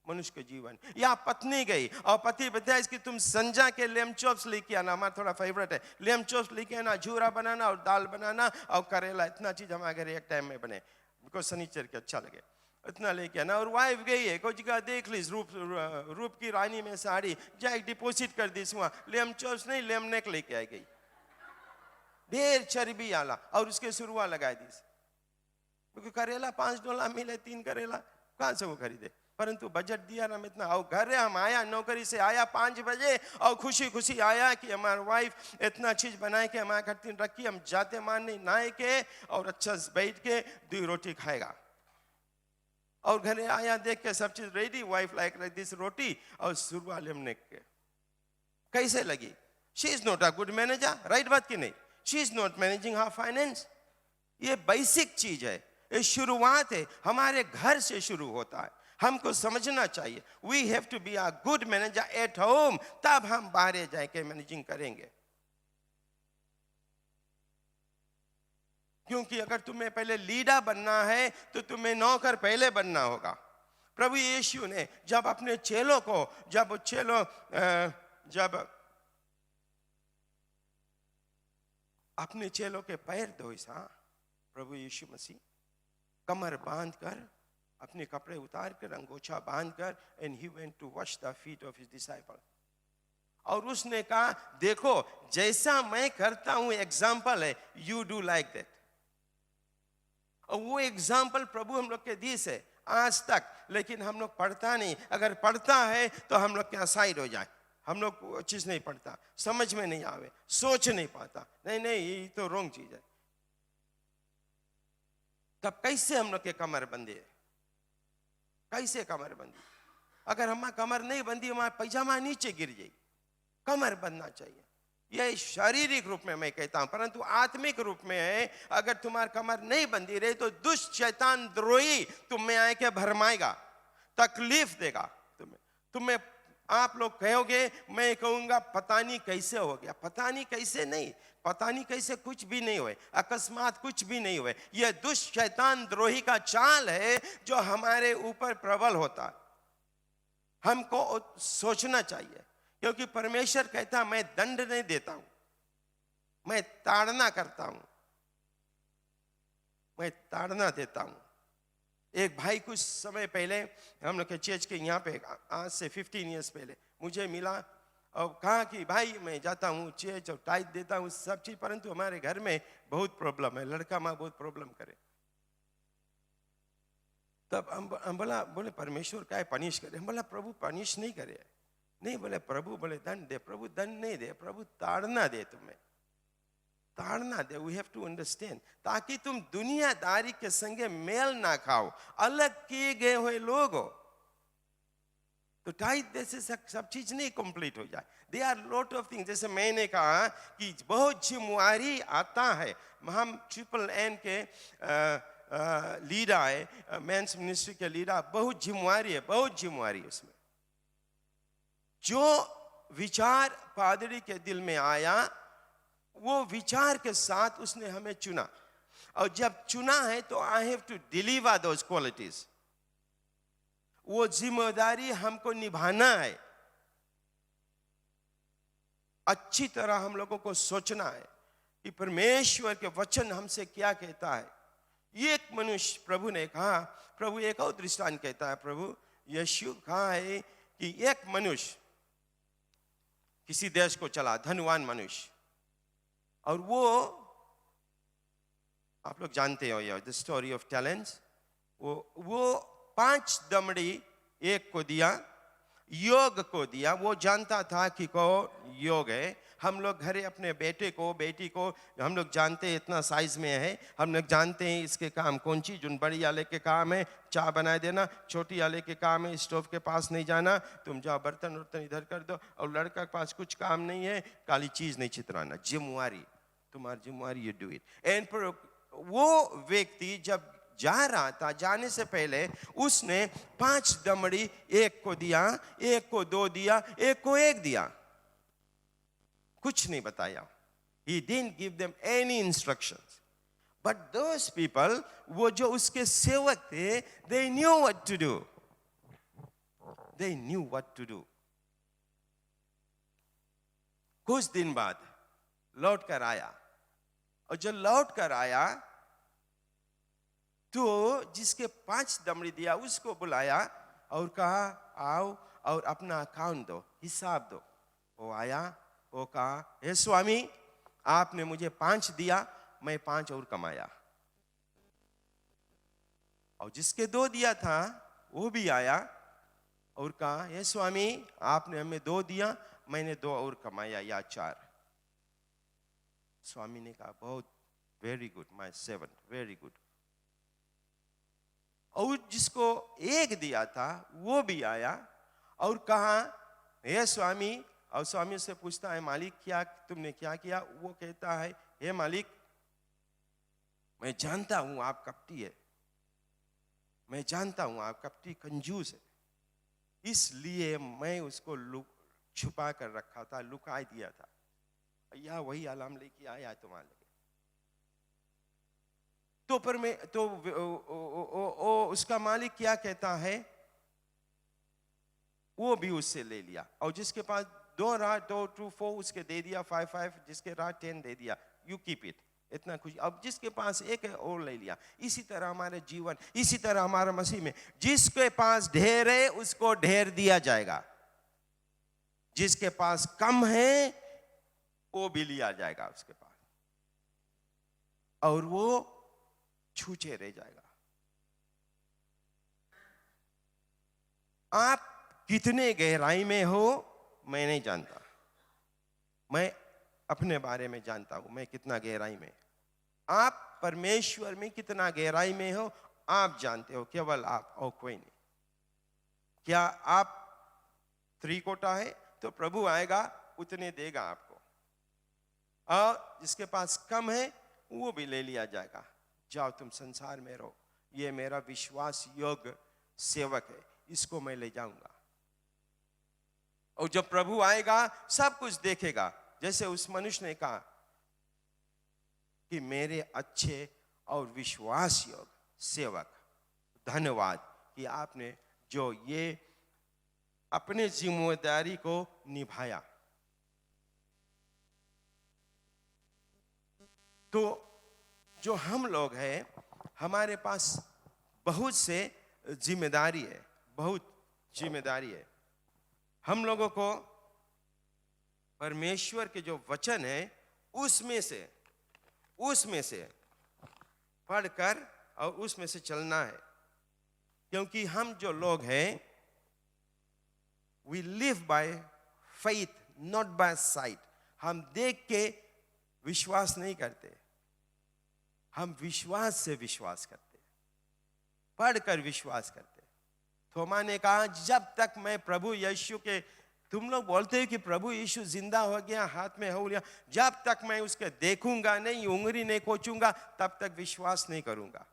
मनुष्य के जीवन। या पत्नी गई और पति बताया कि तुम संजा के लेम चॉप्स लेके आना, हमारा थोड़ा फेवरेट है, लेम चॉप्स लेके आना, झूरा बनाना और दाल बनाना और करेला, इतना चीज हमारे घर एक टाइम में बने, बिकॉज शनिचर के अच्छा लगे, इतना लेके आना। और वाइफ गई है, कोई जगह देख ली रूप की रानी में साड़ी, जाए डिपोजिट कर दी, वहां लेम चॉप्स नहीं लेम नेक लेके आई गई, ढेर चर्बी आला, और उसके शुरुआ लगाई दी। करेला $5 मिले, 3 करेला कहां से वो खरीदे। परंतु बजट दिया ना इतना। और घर हम आया, नौकरी से आया 5 बजे, और खुशी खुशी आया कि हमारी वाइफ इतना चीज बनाए के हमारे घर रखी, हम जाते मारने नहाए के और अच्छा बैठ के 2 रोटी खाएगा। और घरे आया देख के सब चीज रेडी, वाइफ लाइक दिस रोटी और सुरवा लेमने के। कैसे लगी? She is not a good manager, right बात की नहीं? She is not managing her finance. ये बेसिक चीज है, ये शुरुआत है, हमारे घर से शुरू होता है। हमको समझना चाहिए, we have to be a good manager at home, तब हम बाहर जाके मैनेजिंग करेंगे। क्योंकि अगर तुम्हें पहले लीडर बनना है तो तुम्हें नौकर पहले बनना होगा। प्रभु यीशु ने जब अपने चेलों को, जब अपने चेलों के पैर धोए, प्रभु यीशु मसीह कमर बांध कर, अपने कपड़े उतार कर, अंगोछा बांध कर, and he went to wash the feet of his disciple. और उसने कहा देखो जैसा मैं करता हूं एग्जाम्पल है, यू डू लाइक दैट। और वो एग्जाम्पल प्रभु हम लोग के दिस है आज तक, लेकिन हम लोग पढ़ता नहीं। अगर पढ़ता है तो हम लोग क्या साइड हो जाए, हम लोग वो चीज नहीं पढ़ता, समझ में नहीं आवे, सोच नहीं पाता, नहीं ये तो रॉन्ग चीज है। तब कैसे हम लोग के कमर बंदी है? कैसे कमर बंदी? अगर हमारा कमर नहीं बंदी, हमारा पैजामा नीचे गिर जाएगी। कमर बंधना चाहिए। यह शारीरिक रूप में मैं कहता हूं, परंतु आत्मिक रूप में है। अगर तुम्हारी कमर नहीं बंधी रही तो दुष्ट शैतान द्रोही तुम में आके भरमाएगा, तकलीफ देगा तुम्हें। आप लोग कहोगे, मैं कहूंगा पता नहीं कैसे हो गया, पता नहीं कैसे नहीं, पता नहीं कैसे कुछ भी नहीं हुए, अकस्मात कुछ भी नहीं हुए। यह दुष्ट शैतान द्रोही का चाल है जो हमारे ऊपर प्रबल होता है। हमको सोचना चाहिए, क्योंकि परमेश्वर कहता मैं दंड नहीं देता हूं, मैं ताड़ना करता हूं, मैं ताड़ना देता हूं। एक भाई कुछ समय पहले हम लोग के चर्च के यहाँ पे आज से 15 इयर्स पहले मुझे मिला और कहा कि भाई मैं जाता हूँ चर्च और टाइट देता हूँ सब चीज, परंतु हमारे घर में बहुत प्रॉब्लम है, लड़का माँ बहुत प्रॉब्लम करे। तब हम बोले परमेश्वर क्या पनिश करे? हम बोला प्रभु पनिश नहीं करे, नहीं बोले प्रभु बोले दंड दे, प्रभु दंड नहीं दे, प्रभु ताड़ना दे, तुम्हें ताड़ना दे। वी हैव टू अंडरस्टैंड, ताकि तुम दुनियादारी के संगे मेल ना खाओ, अलग किए गए हुए लोग हो। तो टाइट जैसे सब चीज नहीं कंप्लीट हो जाए। They are lot of things, जैसे मैंने कहा कि बहुत जिम्मेवारी आता है। हम ट्रिपल एन के लीडर है, मेंस मिनिस्ट्री के लीडर, बहुत जिम्मेवारी है, बहुत जिम्मेवारी है उसमें। जो विचार पादरी के दिल में आया वो विचार के साथ उसने हमें चुना, और जब चुना है तो I have to deliver those qualities. वो जिम्मेदारी हमको निभाना है। अच्छी तरह हम लोगों को सोचना है कि परमेश्वर के वचन हमसे क्या कहता है। एक मनुष्य, प्रभु ने कहा, प्रभु एक और दृष्टांत कहता है, प्रभु यीशु कहा है कि एक मनुष्य किसी देश को चला, धनवान मनुष्य, और वो आप लोग जानते हो द स्टोरी ऑफ टैलेंट्स। वो 5 दमड़ी एक को दिया, योग को दिया। वो जानता था कि को योग है। हम लोग घरे अपने बेटे को बेटी को हम लोग जानते हैं इतना साइज में है, हम लोग जानते हैं इसके काम कौन सी। जो बड़ी वाले के काम है चाय बना देना, छोटी वाले के काम है स्टोव के पास नहीं जाना, तुम जाओ बर्तन वर्तन इधर कर दो, और लड़का के पास कुछ काम नहीं है, काली चीज नहीं चितराना, जिम्मेवारी, तुम्हारी जिम्मेवारी, यू डू इट। एंड वो व्यक्ति जब जा रहा था, जाने से पहले उसने 5 दमड़ी एक को दिया, एक को 2 दिया, एक को 1 दिया, कुछ नहीं बताया। He didn't give them any instructions. But those people, वो जो उसके सेवक थे, they knew what to do. They knew what to do. कुछ दिन बाद लौट कर आया, और जब लौट कर आया तो जिसके 5 दमड़ी दिया उसको बुलाया और कहा आओ और अपना अकाउंट दो, हिसाब दो। वो आया, वो कहा हे स्वामी, आपने मुझे 5 दिया, मैं 5 और कमाया। और जिसके 2 दिया था वो भी आया और कहा हे स्वामी, आपने हमें 2 दिया, मैंने 2 और कमाया, या 4। स्वामी ने कहा बहुत very good my servant, very good. और जिसको 1 दिया था वो भी आया और कहा हे स्वामी, और स्वामी से पूछता है मालिक क्या तुमने क्या किया? वो कहता है हे मालिक, मैं जानता हूं आप कपटी है, मैं जानता हूं आप कपटी कंजूस है, इसलिए मैं उसको छुपा कर रखा था, लुका दिया था, या वही अलार्म लेके आया तुम्हारे लगे। तो पर मैं तो उसका मालिक क्या कहता है, वो भी उससे ले लिया, और जिसके पास 2 रहा 2, 2, 4 उसके दे दिया, 5, 5 जिसके रहा 10 दे दिया, यू कीप इट, इतना खुशी। अब जिसके पास 1 है और ले लिया। इसी तरह हमारे जीवन, इसी तरह हमारा मसीह में, जिसके पास ढेर है उसको ढेर दिया जाएगा, जिसके पास कम है वो भी लिया जाएगा उसके पास, और वो छूचे रह जाएगा। आप कितने गहराई में हो मैं नहीं जानता, मैं अपने बारे में जानता हूं, मैं कितना गहराई में। आप परमेश्वर में कितना गहराई में हो आप जानते हो, केवल आप और कोई नहीं। क्या आप 3 कोटा है तो प्रभु आएगा उतने देगा आपको, और जिसके पास कम है वो भी ले लिया जाएगा। जाओ तुम संसार में रहो, ये मेरा विश्वास योग्य सेवक है, इसको मैं ले जाऊंगा। और जब प्रभु आएगा सब कुछ देखेगा, जैसे उस मनुष्य ने कहा कि मेरे अच्छे और विश्वास योग्य सेवक, धन्यवाद कि आपने जो ये अपने जिम्मेदारी को निभाया। तो जो हम लोग हैं, हमारे पास बहुत से जिम्मेदारी है, बहुत जिम्मेदारी है। हम लोगों को परमेश्वर के जो वचन है उसमें से पढ़कर और उसमें से चलना है। क्योंकि हम जो लोग हैं, we live by faith not by sight. हम देख के विश्वास नहीं करते, हम विश्वास से विश्वास करते, पढ़कर विश्वास करते। थोमा ने कहा, जब तक मैं प्रभु यीशु के, तुम लोग बोलते हो कि प्रभु यीशु जिंदा हो गया, हाथ में हो लिया, जब तक मैं उसके देखूंगा नहीं, उंगली नहीं कोचूंगा, तब तक विश्वास नहीं करूंगा।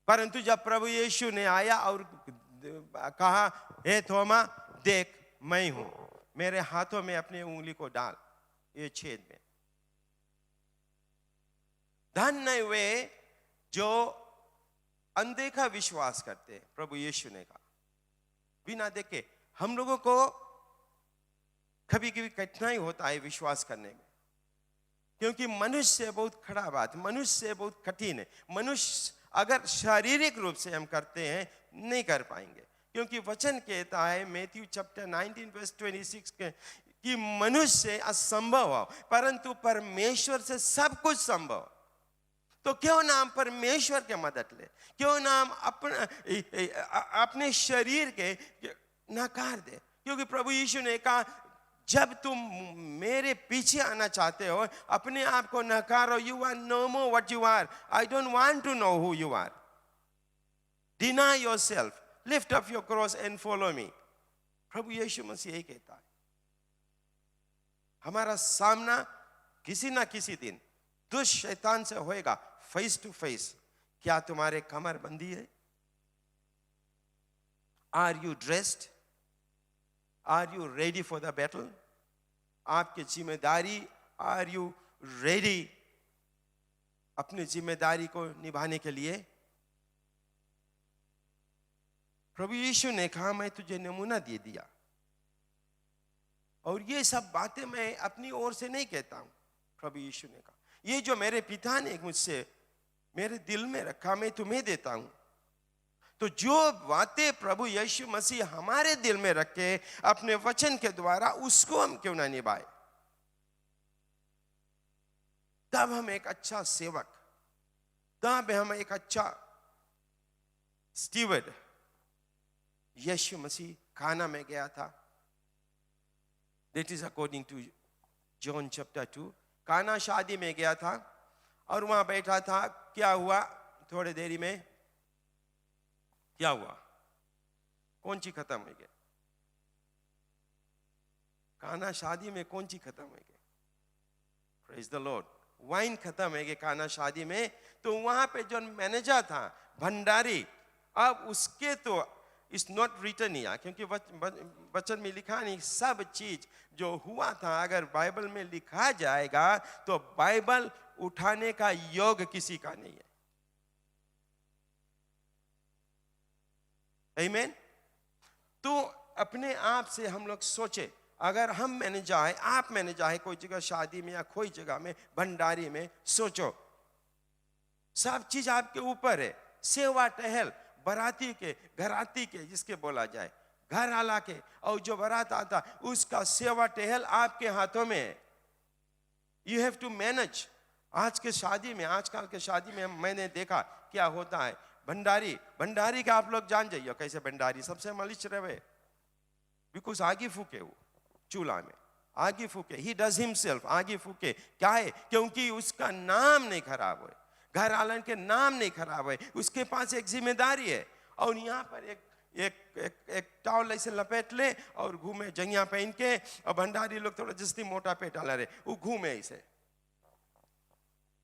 परंतु जब प्रभु यीशु ने आया और कहा, हे थोमा देख मैं हूं, मेरे हाथों में अपनी उंगली को डाल ये छेद में। धन्य वे जो अनदेखा विश्वास करते हैं। प्रभु यीशु ने कहा बिना देखे। हम लोगों को कभी कभी कठिनाई होता है विश्वास करने में, क्योंकि मनुष्य बहुत खड़ा बात, मनुष्य बहुत कठिन है। मनुष्य अगर शारीरिक रूप से हम करते हैं नहीं कर पाएंगे, क्योंकि वचन कहता है मैथ्यू चैप्टर 19 वर्स 26 के कि मनुष्य असंभव हो परंतु परमेश्वर से सब कुछ संभव। तो क्यों ना हम परमेश्वर के मदद ले, क्यों ना हम अपने शरीर के नकार दे। क्योंकि प्रभु यीशु ने कहा, जब तुम मेरे पीछे आना चाहते हो अपने आप को नकारो। You are no more what you are, I don't want to know who you are. Deny yourself, lift up your cross and follow me. प्रभु यीशु मसीह यही कहता है। हमारा सामना किसी ना किसी दिन दुष्ट शैतान से होएगा, फेस टू फेस। क्या तुम्हारे कमर बंदी है? Are you dressed? Are you ready for the battle? आपकी जिम्मेदारी, आर यू रेडी अपनी जिम्मेदारी को निभाने के लिए? प्रभु यीशु ने कहा, मैं तुझे नमूना दे दिया। और ये सब बातें मैं अपनी ओर से नहीं कहता हूं। प्रभु यीशु ने कहा, ये जो मेरे पिता ने मुझसे मेरे दिल में रखा मैं तुम्हें देता हूं। तो जो बातें प्रभु यीशु मसीह हमारे दिल में रखे अपने वचन के द्वारा, उसको हम क्यों ना निभाए? तब हम एक अच्छा सेवक, तब हम एक अच्छा स्टीवर्ड। यीशु मसीह काना में गया था। That is according to John chapter 2. काना शादी में गया था और वहां बैठा था। क्या हुआ? थोड़ी देरी में क्या हुआ? कौन सी खत्म हो गई? काना शादी में कौन सी खत्म हो गई? Praise the Lord. वाइन खत्म हो गई काना शादी में। तो वहां पे जो मैनेजर था, भंडारी, अब उसके तो इट्स नॉट रिटन हियर, क्योंकि वचन में लिखा नहीं। सब चीज जो हुआ था अगर बाइबल में लिखा जाएगा तो बाइबल उठाने का योग किसी का नहीं है। आमीन। तो अपने आप से हम लोग सोचे, अगर हम मैंने जाए, आप मैंने जाए कोई जगह शादी में या कोई जगह में भंडारी में, सोचो सब चीज आपके ऊपर है। सेवा टहल बराती के, घराती के जिसके बोला जाए, घर आला के, और जो बारात आता उसका सेवा टहल आपके हाथों में है। You have to manage. आज के शादी में, आजकल के शादी में मैंने देखा क्या होता है। भंडारी का आप लोग जान जाइए कैसे भंडारी सबसे मलिच रहे, बिकॉज आगे फूके वो चूल्हा में, आगे फूके, ही डज हिमसेल्फ, आगे फूके। क्या है? क्योंकि उसका नाम नहीं खराब हो, घर आलन के नाम नहीं खराब है, उसके पास एक जिम्मेदारी है। और यहाँ पर एक टॉवल ऐसे लपेट ले और घूमे जंगिया पहन के, और भंडारी लोग थोड़ा जस्ती मोटा पेटा ला रहे, वो घूमे ऐसे,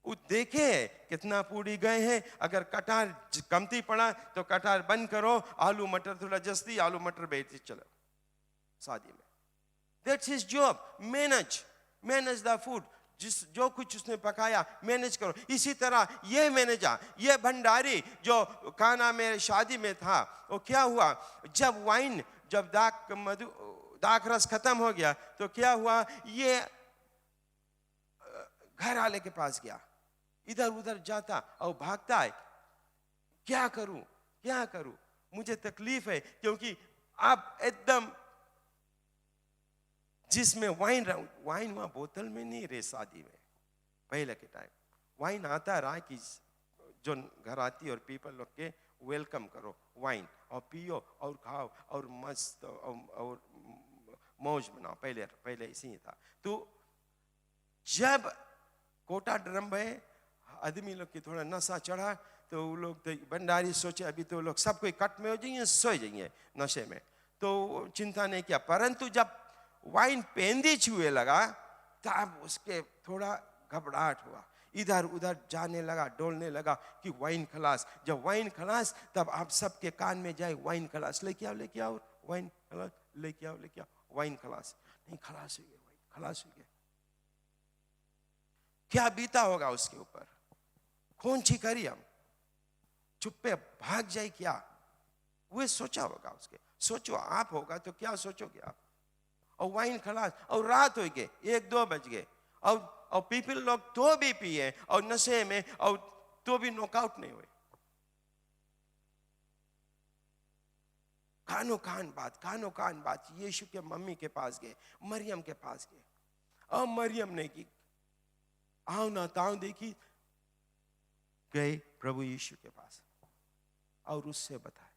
वो देखे कितना पूरी गए हैं। अगर कटार कमती पड़ा तो कटार बंद करो, आलू मटर थोड़ा जस्ती आलू मटर बेचते चलो शादी में। That's his job. Manage the food. जो कुछ उसने पकाया मैनेज करो। इसी तरह ये मैनेजर, ये भंडारी जो काना में शादी में था, वो क्या हुआ? जब वाइन, जब दाक रस खत्म हो गया तो क्या हुआ? ये घर वाले के पास गया, इधर उधर जाता और भागता है, क्या करूं क्या करूं, मुझे तकलीफ है, क्योंकि आप एकदम जिसमें वाइन वहां बोतल में नहीं रहे शादी में। पहले के टाइम वाइन आता रहा कि जो घर आती और पीपल लोग के वेलकम करो वाइन और पियो और खाओ और मस्त और मौज बनाओ। पहले इसी ही था। तो जब कोटा ड्रम में आदमी लोग की थोड़ा नशा चढ़ा तो वो लोग तो भंडारी सोचे अभी तो लोग सब कोई कट में हो जाएंगे, सो जाएंगे नशे में, तो चिंता नहीं किया। परंतु जब वाइन पेंदी छुए लगा तब उसके थोड़ा घबराहट हुआ, इधर उधर जाने लगा, डोलने लगा कि वाइन खलास। जब वाइन खलास तब आप सबके कान में जाए वाइन खलास, लेके आओ वाइन खलास, लेके आओ वाइन खलास। नहीं, खलास हो गया, वाइन खलास हो गया। क्या बीता होगा उसके ऊपर, कौन सी करी हम, चुप्पे भाग जाए क्या, वो सोचा होगा उसके। सोचो आप होगा तो क्या सोचोगे आप। और वाइन खलास और रात हो गए, 1-2 बज गए और पीपल लोग तो भी पिए और नशे में और तो भी नॉकआउट नहीं हुए। कानो कान बात यीशु के मम्मी के पास गए, मरियम के पास गए और मरियम ने की आओ ना ताऊ देखी, गए प्रभु यीशु के पास और उससे बताए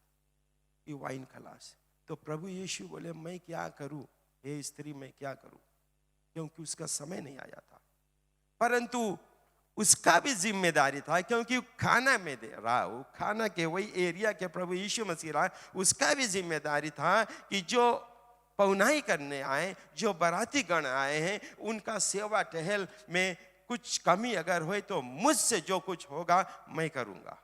कि वाइन खलास। तो प्रभु यीशु बोले मैं क्या करूं, हे स्त्री मैं क्या करूं, क्योंकि उसका समय नहीं आया था। परंतु उसका भी जिम्मेदारी था, क्योंकि खाना में दे रहा हूं, खाना के वही एरिया के प्रभु यीशु मसीह रहा, उसका भी जिम्मेदारी था कि जो पौनाई करने आए, जो बाराती गण आए हैं, उनका सेवा टहल में कुछ कमी अगर होए तो मुझसे जो कुछ होगा मैं करूंगा।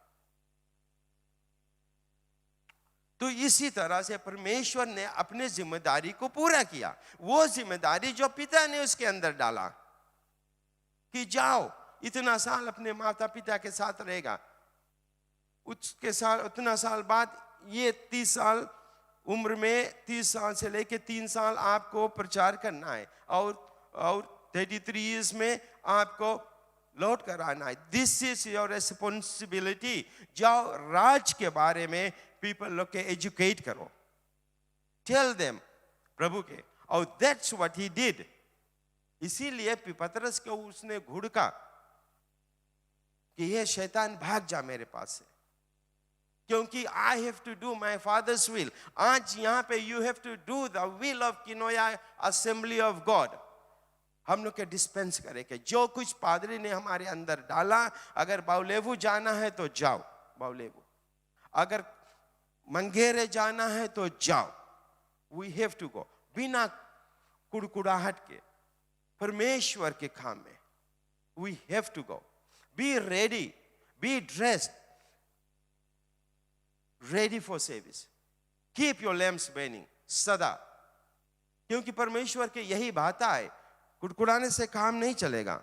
तो इसी तरह से परमेश्वर ने अपने जिम्मेदारी को पूरा किया। वो जिम्मेदारी जो पिता ने उसके अंदर डाला कि जाओ इतना साल अपने माता पिता के साथ रहेगा, उसके साल उतना साल बाद ये 30 साल उम्र में 30 साल से लेके 3 साल आपको प्रचार करना है और 33 ईयर्स में आपको लौट कर आना है। This is your responsibility. जाओ राज के बारे में पीपल लोग के एजुकेट करो, टेल देम प्रभु के, और दैट्स व्हाट ही डिड। इसीलिए पतरस को उसने घुड़का कि ये शैतान भाग जा मेरे पास से, क्योंकि I have to do my father's will. आज यहाँ पे you have to do the will of किनोया असेंबली ऑफ गॉड। हम लोग के डिस्पेंस करे कि जो कुछ पादरी ने हमारे अंदर डाला, अगर बाउलेवू जाना है तो जाओ बाउलेवू, अगर मंगेरे जाना है तो जाओ। वी हैव टू गो, बिना कुड़कुड़ाहट के परमेश्वर के काम में। We have to go, be ready, be dressed, ready for service, keep your lamps burning सदा, क्योंकि परमेश्वर के यही बात है, कुड़कुड़ाने से काम नहीं चलेगा।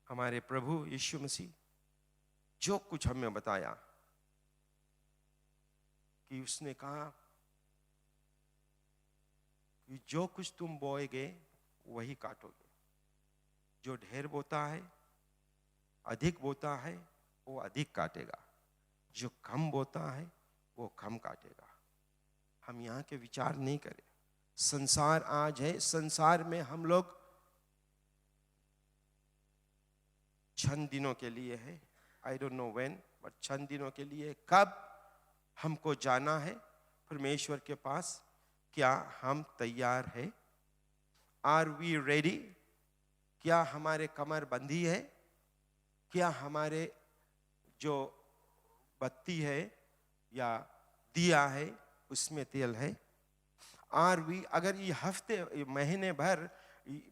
हमारे प्रभु यीशु मसीह जो कुछ हमें बताया कि उसने कहा कि जो कुछ तुम बोएगे वही काटोगे। जो ढेर बोता है, अधिक बोता है, वो अधिक काटेगा। जो कम बोता है वो कम काटेगा। हम यहाँ के विचार नहीं करें। संसार आज है, संसार में हम लोग चंद दिनों के लिए है, I don't know when, but चंद दिनों के लिए। कब हमको जाना है परमेश्वर के पास, क्या हम तैयार है? Are we ready? क्या हमारे कमर बंधी है? क्या हमारे जो बत्ती है या दिया है उसमें तेल है? आर वी, अगर ये हफ्ते महीने भर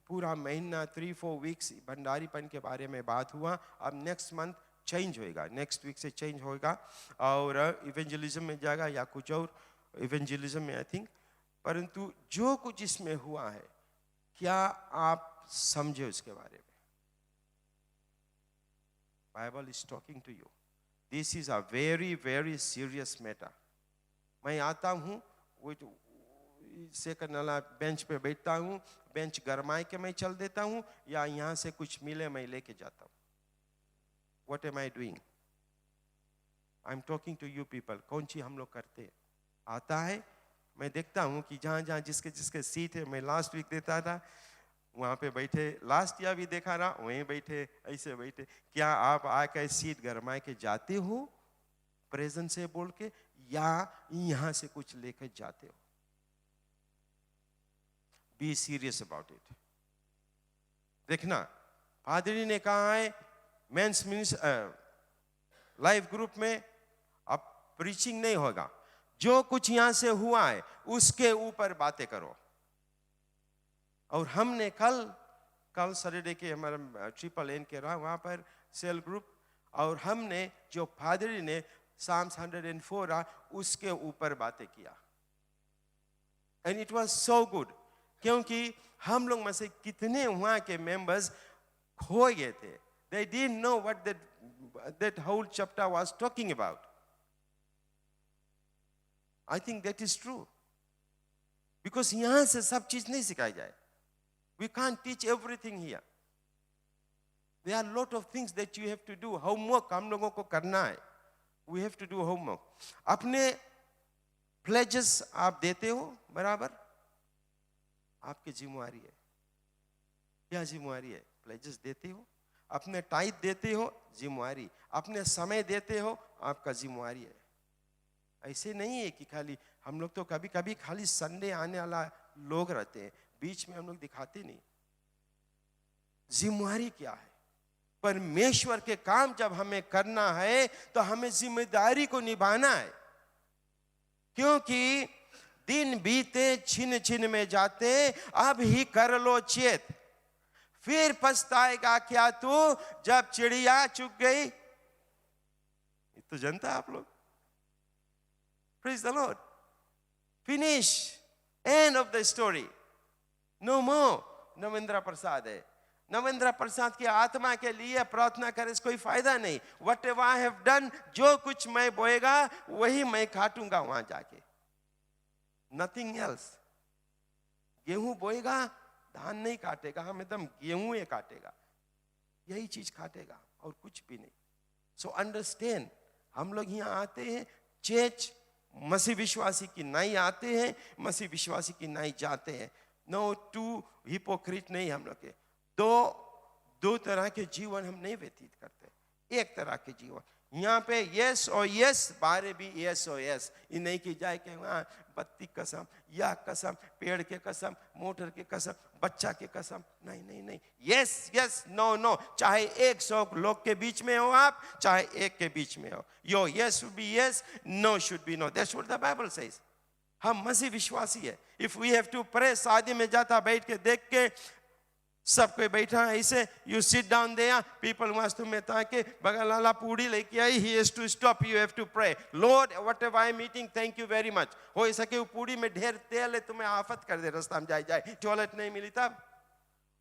पूरा महीना 3-4 वीक्स भंडारीपन के बारे में बात हुआ, अब नेक्स्ट मंथ चेंज होएगा, नेक्स्ट वीक से चेंज होएगा और इवेंजलिज्म में जाएगा या कुछ और इवेंजलिज्म में आई थिंक। परंतु जो कुछ इसमें हुआ है, क्या आप समझे उसके बारे में? Bible is talking to you. This is a very very serious matter. मैं आता हूँ, सेकंड वाला बेंच पे बैठता हूँ, बेंच गरमाए के मैं चल देता हूँ, या यहाँ से कुछ मिले मैं लेके जाता हूँ? What am I doing? I'm talking to you people. कौन सी हम लोग करते हैं? आता है, मैं देखता हूँ कि जहाँ जहाँ जिसके जिसके सीट है, मैं लास्ट वीक देता था, वहाँ पे बैठे, लास्ट ईयर भी देखा रहा, वहीं बैठे, ऐसे बैठे। क्या आप आकर सीट गरमाए के जाते हो प्रेजेंट से बोल के, या यहाँ से कुछ लेकर जाते हो? Be serious about it. देखना, पादरी ने कहा है मेंस लाइफ ग्रुप में अब प्रीचिंग नहीं होगा, जो कुछ यहां से हुआ है उसके ऊपर बातें करो। और हमने कल सैटरडे के हमारा ट्रिपल एन के रहा वहां पर सेल ग्रुप, और हमने जो पादरी ने Psalms 104 रहा उसके ऊपर बातें किया, and it was so good, क्योंकि हम लोग में से कितने वहां के मेंबर्स खो गए थे। They didn't know what that whole chapter was talking about. I think that is true. Because यहाँ से सब चीज नहीं सिखाई जाए. We can't teach everything here. There are a lot of things that you have to do. Homework हम लोगों को करना है. We have to do homework. अपने pledges आप देते हो बराबर? आपकी जिम्मेवारी है. क्या जिम्मेवारी है? Pledges देते हो? अपने टाइट देते हो, जिम्मेवारी। अपने समय देते हो, आपका जिम्मेवारी है। ऐसे नहीं है कि खाली हम लोग तो कभी कभी खाली संडे आने वाला लोग रहते हैं, बीच में हम लोग दिखाते नहीं। जिम्मेवारी क्या है? परमेश्वर के काम जब हमें करना है तो हमें जिम्मेदारी को निभाना है, क्योंकि दिन बीते छिन छिन में जाते, अब ही कर लो चेत, फिर पछताएगा क्या तू जब चिड़िया चुग गई। ये तो जनता आप लोग। Praise the Lord. Finish. End of the story. No more. Navendra प्रसाद है। नवेंद्र प्रसाद की आत्मा के लिए प्रार्थना करे, कोई फायदा नहीं। Whatever I have done, जो कुछ मैं बोएगा वही मैं काटूंगा वहां जाके। Nothing else. गेहूं बोएगा, धान नहीं काटेगा, हम एकदम गेहूं ही काटेगा, यही चीज काटेगा और कुछ भी नहीं। सो अंडरस्टैंड, हम लोग यहाँ आते हैं चर्च, मसीह विश्वासी की नाई आते हैं, मसीह विश्वासी की नाई जाते हैं। नो टू हिपोक्रिट नहीं हम लोग के। दो तरह के जीवन हम नहीं व्यतीत करते, एक तरह के जीवन। यहाँ पे यस और यस, बारे भी यस और यस। ये नहीं कि जाए कि वहाँ बत्ती कसम, या कसम, पेड़ के कसम, मोटर के कसम, बच्चा के कसम, नहीं नहीं नहीं, यस यस, नो नो। चाहे 100 लोग के बीच में हो आप, चाहे एक के बीच में हो, your yes should be yes, no should be no. That's what the Bible says. हम मसीह विश्वासी है। If we have to pray, शादी में जाता बैठ के देख के सब कोई बैठा है ऐसे, you sit down there, people वास्तु में ताके बगल वाला पूड़ी लेके आई, he has to stop, you have to pray, Lord whatever I am eating, thank you very much. हो सके वो पूड़ी में ढेर तेल है, तुम्हें आफत कर दे, रास्ता में जाए टॉयलेट नहीं मिली तब।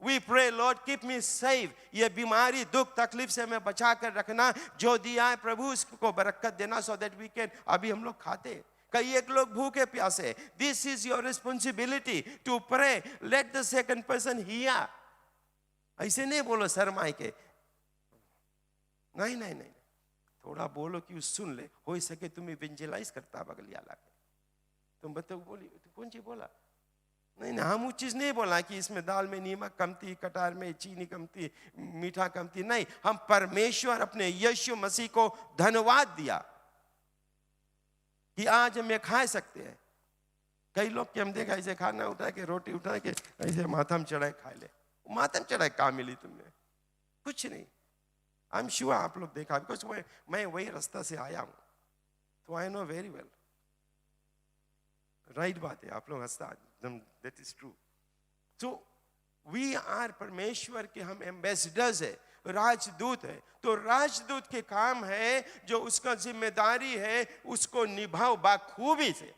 We pray, Lord keep me safe, ये बीमारी दुख तकलीफ से हमें बचा कर रखना, जो दिया है प्रभु उसको बरकत देना, सो दैट वी कैन। अभी हम लोग खाते, कई एक लोग भूखे प्यासे। This is your responsibility to pray, let the second person here. ऐसे नहीं बोलो शर्माए के, नहीं नहीं नहीं, थोड़ा बोलो कि सुन ले, हो सके तुम इवेंजलाइज करता बगलिया ला के। तुम बताओ बोली तो कौन सी बोला? नहीं नहीं, हम वो चीज नहीं बोला कि इसमें दाल में नीमक कमती, कटार में चीनी कमती, मीठा कमती, नहीं। हम परमेश्वर अपने यीशु मसीह को धन्यवाद दिया कि आज हम ये खा सकते हैं। कई लोग के हम देखा ऐसे खाना उठा के, रोटी उठा के ऐसे माथा में चढ़ाए खा ले। मातम चढ़ाए कहाँ मिली तुमने? कुछ नहीं। आई एम श्योर आप लोग देखा, बिकॉज मैं वही रास्ता से आया हूं, तो I know very well. Right बात है, आप लोग हंसता, that is true. So we are परमेश्वर के हम एम्बेसडर्स है, राजदूत है। तो राजदूत के काम है, जो उसका जिम्मेदारी है उसको निभाओ बाखूबी से।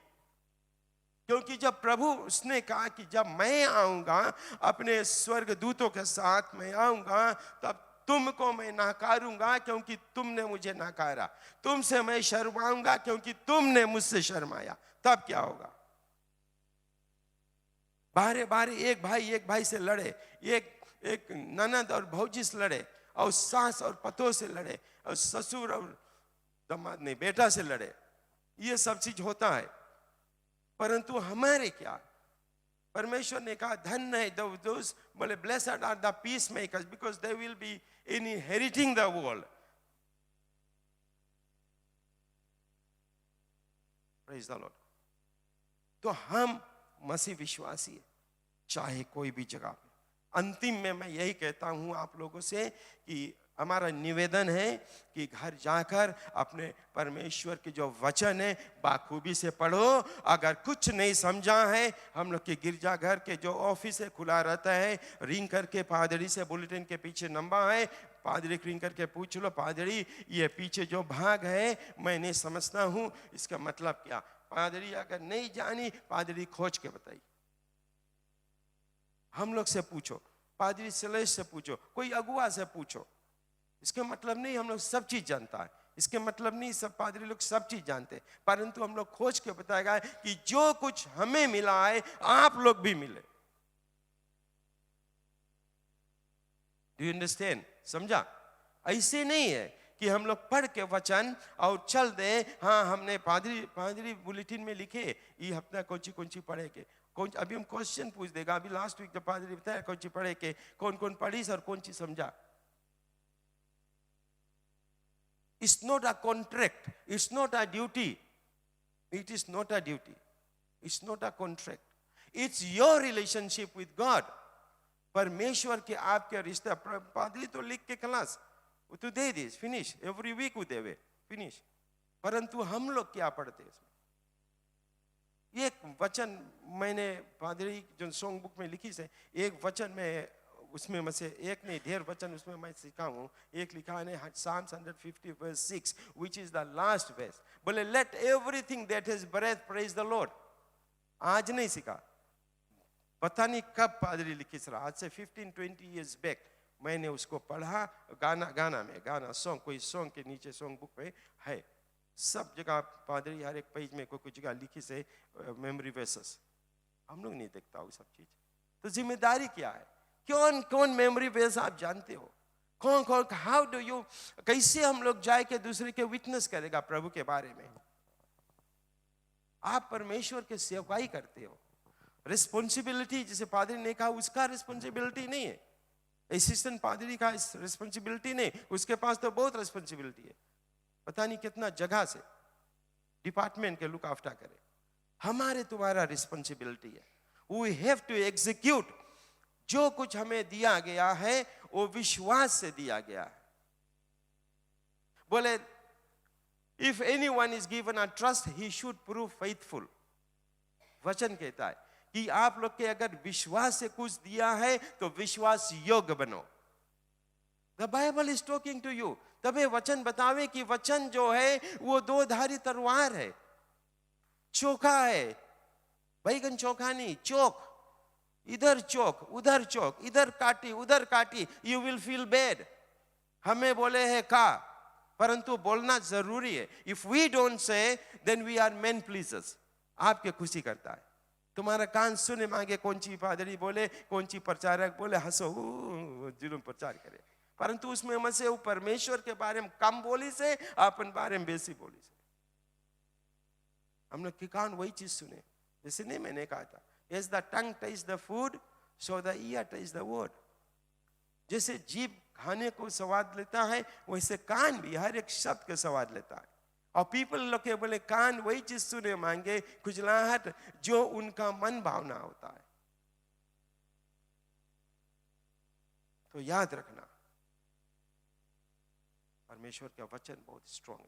क्योंकि जब प्रभु उसने कहा कि जब मैं आऊंगा अपने स्वर्ग दूतों के साथ मैं आऊंगा, तब तुमको मैं नकारूंगा क्योंकि तुमने मुझे नकारा, तुमसे मैं शर्माऊंगा क्योंकि तुमने मुझसे शर्माया। तब क्या होगा? बारे बारे एक भाई से लड़े, एक ननद और भौजी से लड़े, और सास और पतों से लड़े, और ससुर और दामाद नहीं बेटा से लड़े, ये सब चीज होता है। परंतु हमारे क्या, परमेश्वर ने कहा धन्य है दोस, बोले blessed are the peacemakers because they will be inheriting the world. Praise the Lord. तो हम मसीह विश्वासी है, चाहे कोई भी जगह पे। अंतिम में मैं यही कहता हूं आप लोगों से कि हमारा निवेदन है कि घर जाकर अपने परमेश्वर के जो वचन है बाखूबी से पढ़ो। अगर कुछ नहीं समझा है, हम लोग के गिरजाघर के जो ऑफिस है खुला रहता है, रिंग करके पादरी से बुलेटिन के पीछे नंबर है, पादरी रिंग करके पूछ लो, पादरी ये पीछे जो भाग है मैं नहीं समझता हूँ, इसका मतलब क्या। पादरी अगर नहीं जानी, पादरी खोज के बताई। हम लोग से पूछो, पादरी सलेश से पूछो, कोई अगुआ से पूछो। इसका मतलब नहीं हम लोग सब चीज जानता है, इसके मतलब नहीं सब पादरी लोग सब चीज जानते, परंतु हम लोग खोज के बताएगा कि जो कुछ हमें मिला है आप लोग भी मिले। Do you understand? समझा? ऐसे नहीं है कि हम लोग पढ़ के वचन और चल दे। हाँ हमने पादरी बुलेटिन में लिखे ये हफ्ता कौन सी पढ़े के, कौन अभी हम क्वेश्चन पूछ देगा। अभी लास्ट वीक जब पादरी बताया कौन सी पढ़े के, कौन कौन पढ़ी और कौन सी समझा। It's not a contract. It's not a duty. It is not a duty. It's not a contract. It's your relationship with God. परमेश्वर के आपके रिश्ता। पादरी तो लिख के खलास, वो तो दे दिस, फिनिश, एवरी वीक वो देवे, फिनिश। परंतु हम लोग क्या पढ़ते हैं इसमें? एक वचन मैंने पादरी जो सॉन्ग बुक में लिखी से, एक वचन में उसमें में से एक नहीं ढेर वचन उसमें मैं सीखा हूँ। एक लिखा है Psalms 150 verse 6 which is the last verse, बोले let everything that has breath praise the Lord। आज नहीं सीखा, पता नहीं कब पादरी लिखी सर, आज से 15-20 years back मैंने उसको पढ़ा। गाना सॉन्ग, कोई सॉन्ग के नीचे सॉन्ग बुक में है, सब जगह पादरी हर एक पेज में कोई जगह लिखी से मेमोरी वर्सेस। हम लोग नहीं देखता वो सब चीज। तो जिम्मेदारी क्या है? कौन मेमोरी वर्स आप जानते हो? कौन हाउ डू यू, कैसे हम लोग जाए के दूसरे के विटनेस करेगा प्रभु के बारे में? आप परमेश्वर के सेवकाई करते हो। रिस्पॉन्सिबिलिटी जिसे पादरी ने कहा उसका रिस्पॉन्सिबिलिटी नहीं है, असिस्टेंट पादरी का रिस्पॉन्सिबिलिटी नहीं, उसके पास तो बहुत रिस्पॉन्सिबिलिटी है, पता नहीं कितना जगह से डिपार्टमेंट के लुक आफ्टर करे। हमारे तुम्हारा रिस्पॉन्सिबिलिटी है, वी हैव टू एग्जीक्यूट। जो कुछ हमें दिया गया है वो विश्वास से दिया गया है। बोले if anyone is given a trust he should prove faithful. वचन कहता है कि आप लोग के अगर विश्वास से कुछ दिया है तो विश्वास योग्य बनो। The Bible is talking to you. तबे वचन बतावे कि वचन जो है वो दो धारी तलवार है, चोखा है, बैगन चोखा नहीं, चोक। इधर चौक उधर चौक, इधर काटी उधर काटी, यू विल फील बैड। हमें बोले है का, परंतु बोलना जरूरी है। If we don't say then we are man pleasers. आपके खुशी करता है, तुम्हारा कान सुने मांगे कौन सी पादरी बोले, कौन सी प्रचारक बोले, हंसो जुलूम प्रचार करे, परंतु उसमें में से वो परमेश्वर के बारे में कम बोली से, अपन बारे में बेसी बोली से। हम लोग के कान वही चीज सुने, जैसे नहीं मैंने कहा था as the tongue tastes the food so the ear tastes the word। जैसे जीभ खाने को स्वाद लेता है वैसे कान भी हर एक शब्द का स्वाद लेता है। और पीपल लोग के बोले कान वही चीज सुने मांगे, खुजलाहट जो उनका मन भावना होता है। तो याद रखना परमेश्वर का वचन बहुत स्ट्रांग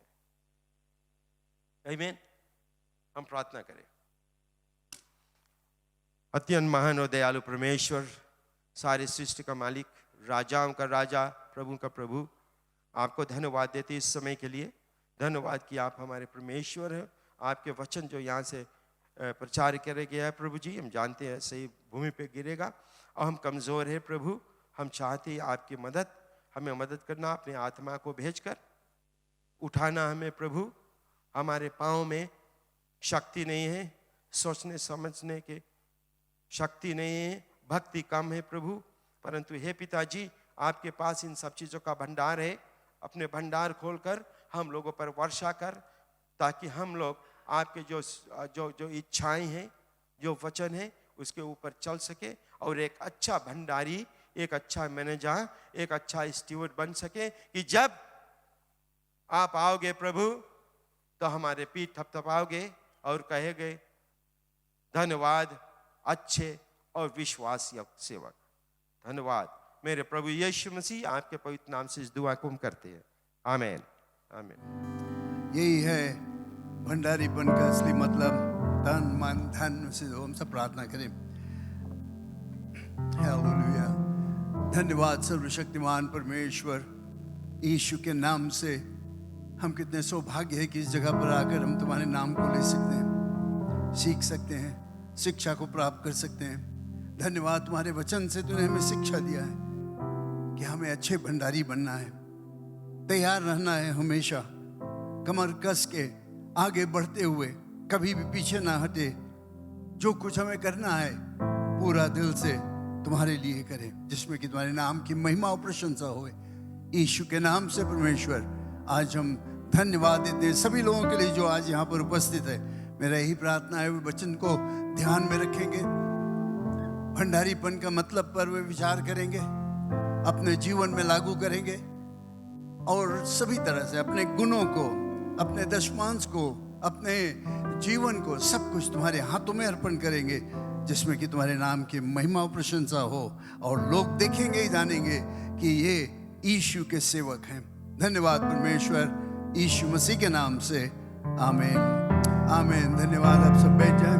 है। आमीन। हम प्रार्थना करें। अत्यंत महान और दयालु परमेश्वर, सारे सृष्टि का मालिक, राजाओं का राजा, प्रभु का प्रभु, आपको धन्यवाद देते इस समय के लिए। धन्यवाद कि आप हमारे परमेश्वर हैं। आपके वचन जो यहाँ से प्रचार करे गया है प्रभु जी, हम जानते हैं सही भूमि पे गिरेगा और हम कमज़ोर हैं प्रभु। हम चाहते हैं आपकी मदद, हमें मदद करना, अपने आत्मा को भेजकर उठाना हमें प्रभु। हमारे पाँव में शक्ति नहीं है, सोचने समझने के शक्ति नहीं है, भक्ति कम है प्रभु, परंतु हे पिताजी आपके पास इन सब चीज़ों का भंडार है। अपने भंडार खोलकर हम लोगों पर वर्षा कर, ताकि हम लोग आपके जो जो जो इच्छाएं हैं, जो वचन है, उसके ऊपर चल सके और एक अच्छा भंडारी, एक अच्छा मैनेजर, एक अच्छा स्टीवर्ड बन सके, कि जब आप आओगे प्रभु तो हमारे पीठ थपथपाओगे और कहेंगे धन्यवाद अच्छे और विश्वास योग्य सेवक। धन्यवाद मेरे प्रभु यीशु मसीह, आपके पवित्र नाम से इस दुआ को हम करते हैं। आमीन आमीन। यही है भंडारीपन का असली मतलब, तन मन धन से। हम सब प्रार्थना करें। हालेलुया। धन्यवाद सर्वशक्तिमान परमेश्वर, यीशु के नाम से हम कितने सौभाग्य है कि इस जगह पर आकर हम तुम्हारे नाम को ले सकते हैं, सीख सकते हैं, शिक्षा को प्राप्त कर सकते हैं। धन्यवाद तुम्हारे वचन से तूने हमें शिक्षा दिया है कि हमें अच्छे भंडारी बनना है, तैयार रहना है, हमेशा कमर कस के आगे बढ़ते हुए कभी भी पीछे ना हटे। जो कुछ हमें करना है पूरा दिल से तुम्हारे लिए करें, जिसमें कि तुम्हारे नाम की महिमा और प्रशंसा होए। यीशु के नाम से परमेश्वर आज हम धन्यवाद देते हैं सभी लोगों के लिए जो आज यहाँ पर उपस्थित है। मेरा यही प्रार्थना है वे वचन को ध्यान में रखेंगे, भंडारीपन का मतलब पर वे विचार करेंगे, अपने जीवन में लागू करेंगे और सभी तरह से अपने गुणों को, अपने दशमांश को, अपने जीवन को, सब कुछ तुम्हारे हाथों में अर्पण करेंगे, जिसमें कि तुम्हारे नाम की महिमा और प्रशंसा हो और लोग देखेंगे ही जानेंगे कि ये यीशु के सेवक हैं। धन्यवाद परमेश्वर, यीशु मसीह के नाम से आमीन आमीन। धन्यवाद। आप सब बैठ जाएं।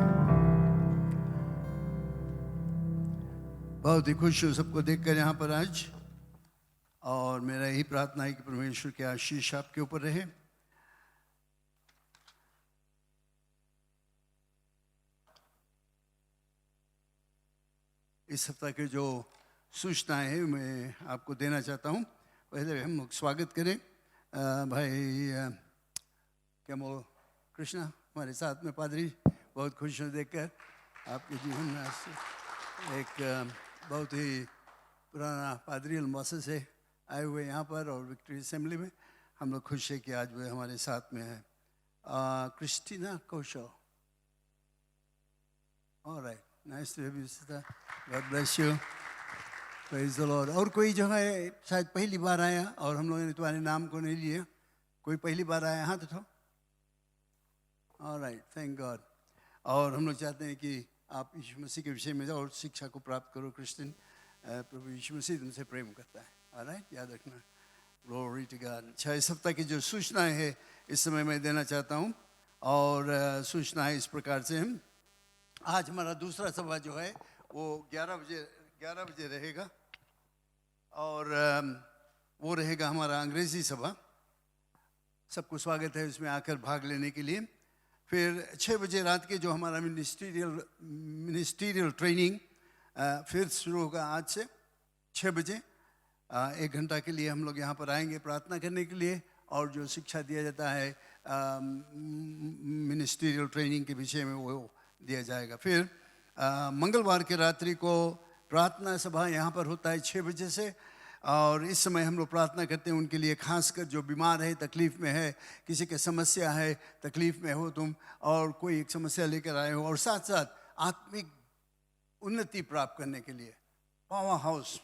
बहुत ही खुश हूँ सबको देखकर यहाँ पर आज, और मेरा यही प्रार्थना है कि परमेश्वर की आशीष आपके ऊपर रहे। इस सप्ताह के जो सूचनाएं हैं मैं आपको देना चाहता हूँ। पहले हम लोग स्वागत करें भाई कैमो कृष्णा हमारे साथ में पादरी। बहुत खुश हूँ देखकर आपके जीवन में एक बहुत ही पुराना पादरी अल्मासा से आए हुए यहाँ पर और विक्ट्री असेंबली में। हम लोग खुश है कि आज वे हमारे साथ में है। Christina Kaushal. Alright, nice to have you sister, God bless you, praise the Lord. और कोई जो है शायद पहली बार आया और हम लोगों ने तुम्हारे नाम को नहीं लिया, कोई पहली बार आया? हाँ तो ऑलराइट, थैंक गॉड। और हम लोग चाहते हैं कि आप यीशु मसीह के विषय में और शिक्षा को प्राप्त करो। क्रिश्चियन प्रभु यीशु मसीह तुमसे प्रेम करता है। ऑलराइट, याद रखना। Glory to God. अच्छा, इस सप्ताह की जो सूचनाएं है इस समय मैं देना चाहता हूँ, और सूचनाएं इस प्रकार से हैं। आज हमारा दूसरा सभा जो है वो 11 बजे रहेगा, और वो रहेगा हमारा अंग्रेजी सभा। सबको स्वागत है उसमें आकर भाग लेने के लिए। फिर 6 बजे रात के जो हमारा मिनिस्टीरियल ट्रेनिंग फिर शुरू होगा आज से 6 बजे। 1 घंटा के लिए हम लोग यहाँ पर आएंगे प्रार्थना करने के लिए, और जो शिक्षा दिया जाता है मिनिस्टीरियल ट्रेनिंग के विषय में वो दिया जाएगा। फिर मंगलवार के रात्रि को प्रार्थना सभा यहाँ पर होता है 6 बजे से, और इस समय हम लोग प्रार्थना करते हैं उनके लिए, खासकर जो बीमार है, तकलीफ़ में है, किसी की समस्या है, तकलीफ़ में हो तुम और कोई एक समस्या लेकर आए हो, और साथ साथ आत्मिक उन्नति प्राप्त करने के लिए पावर हाउस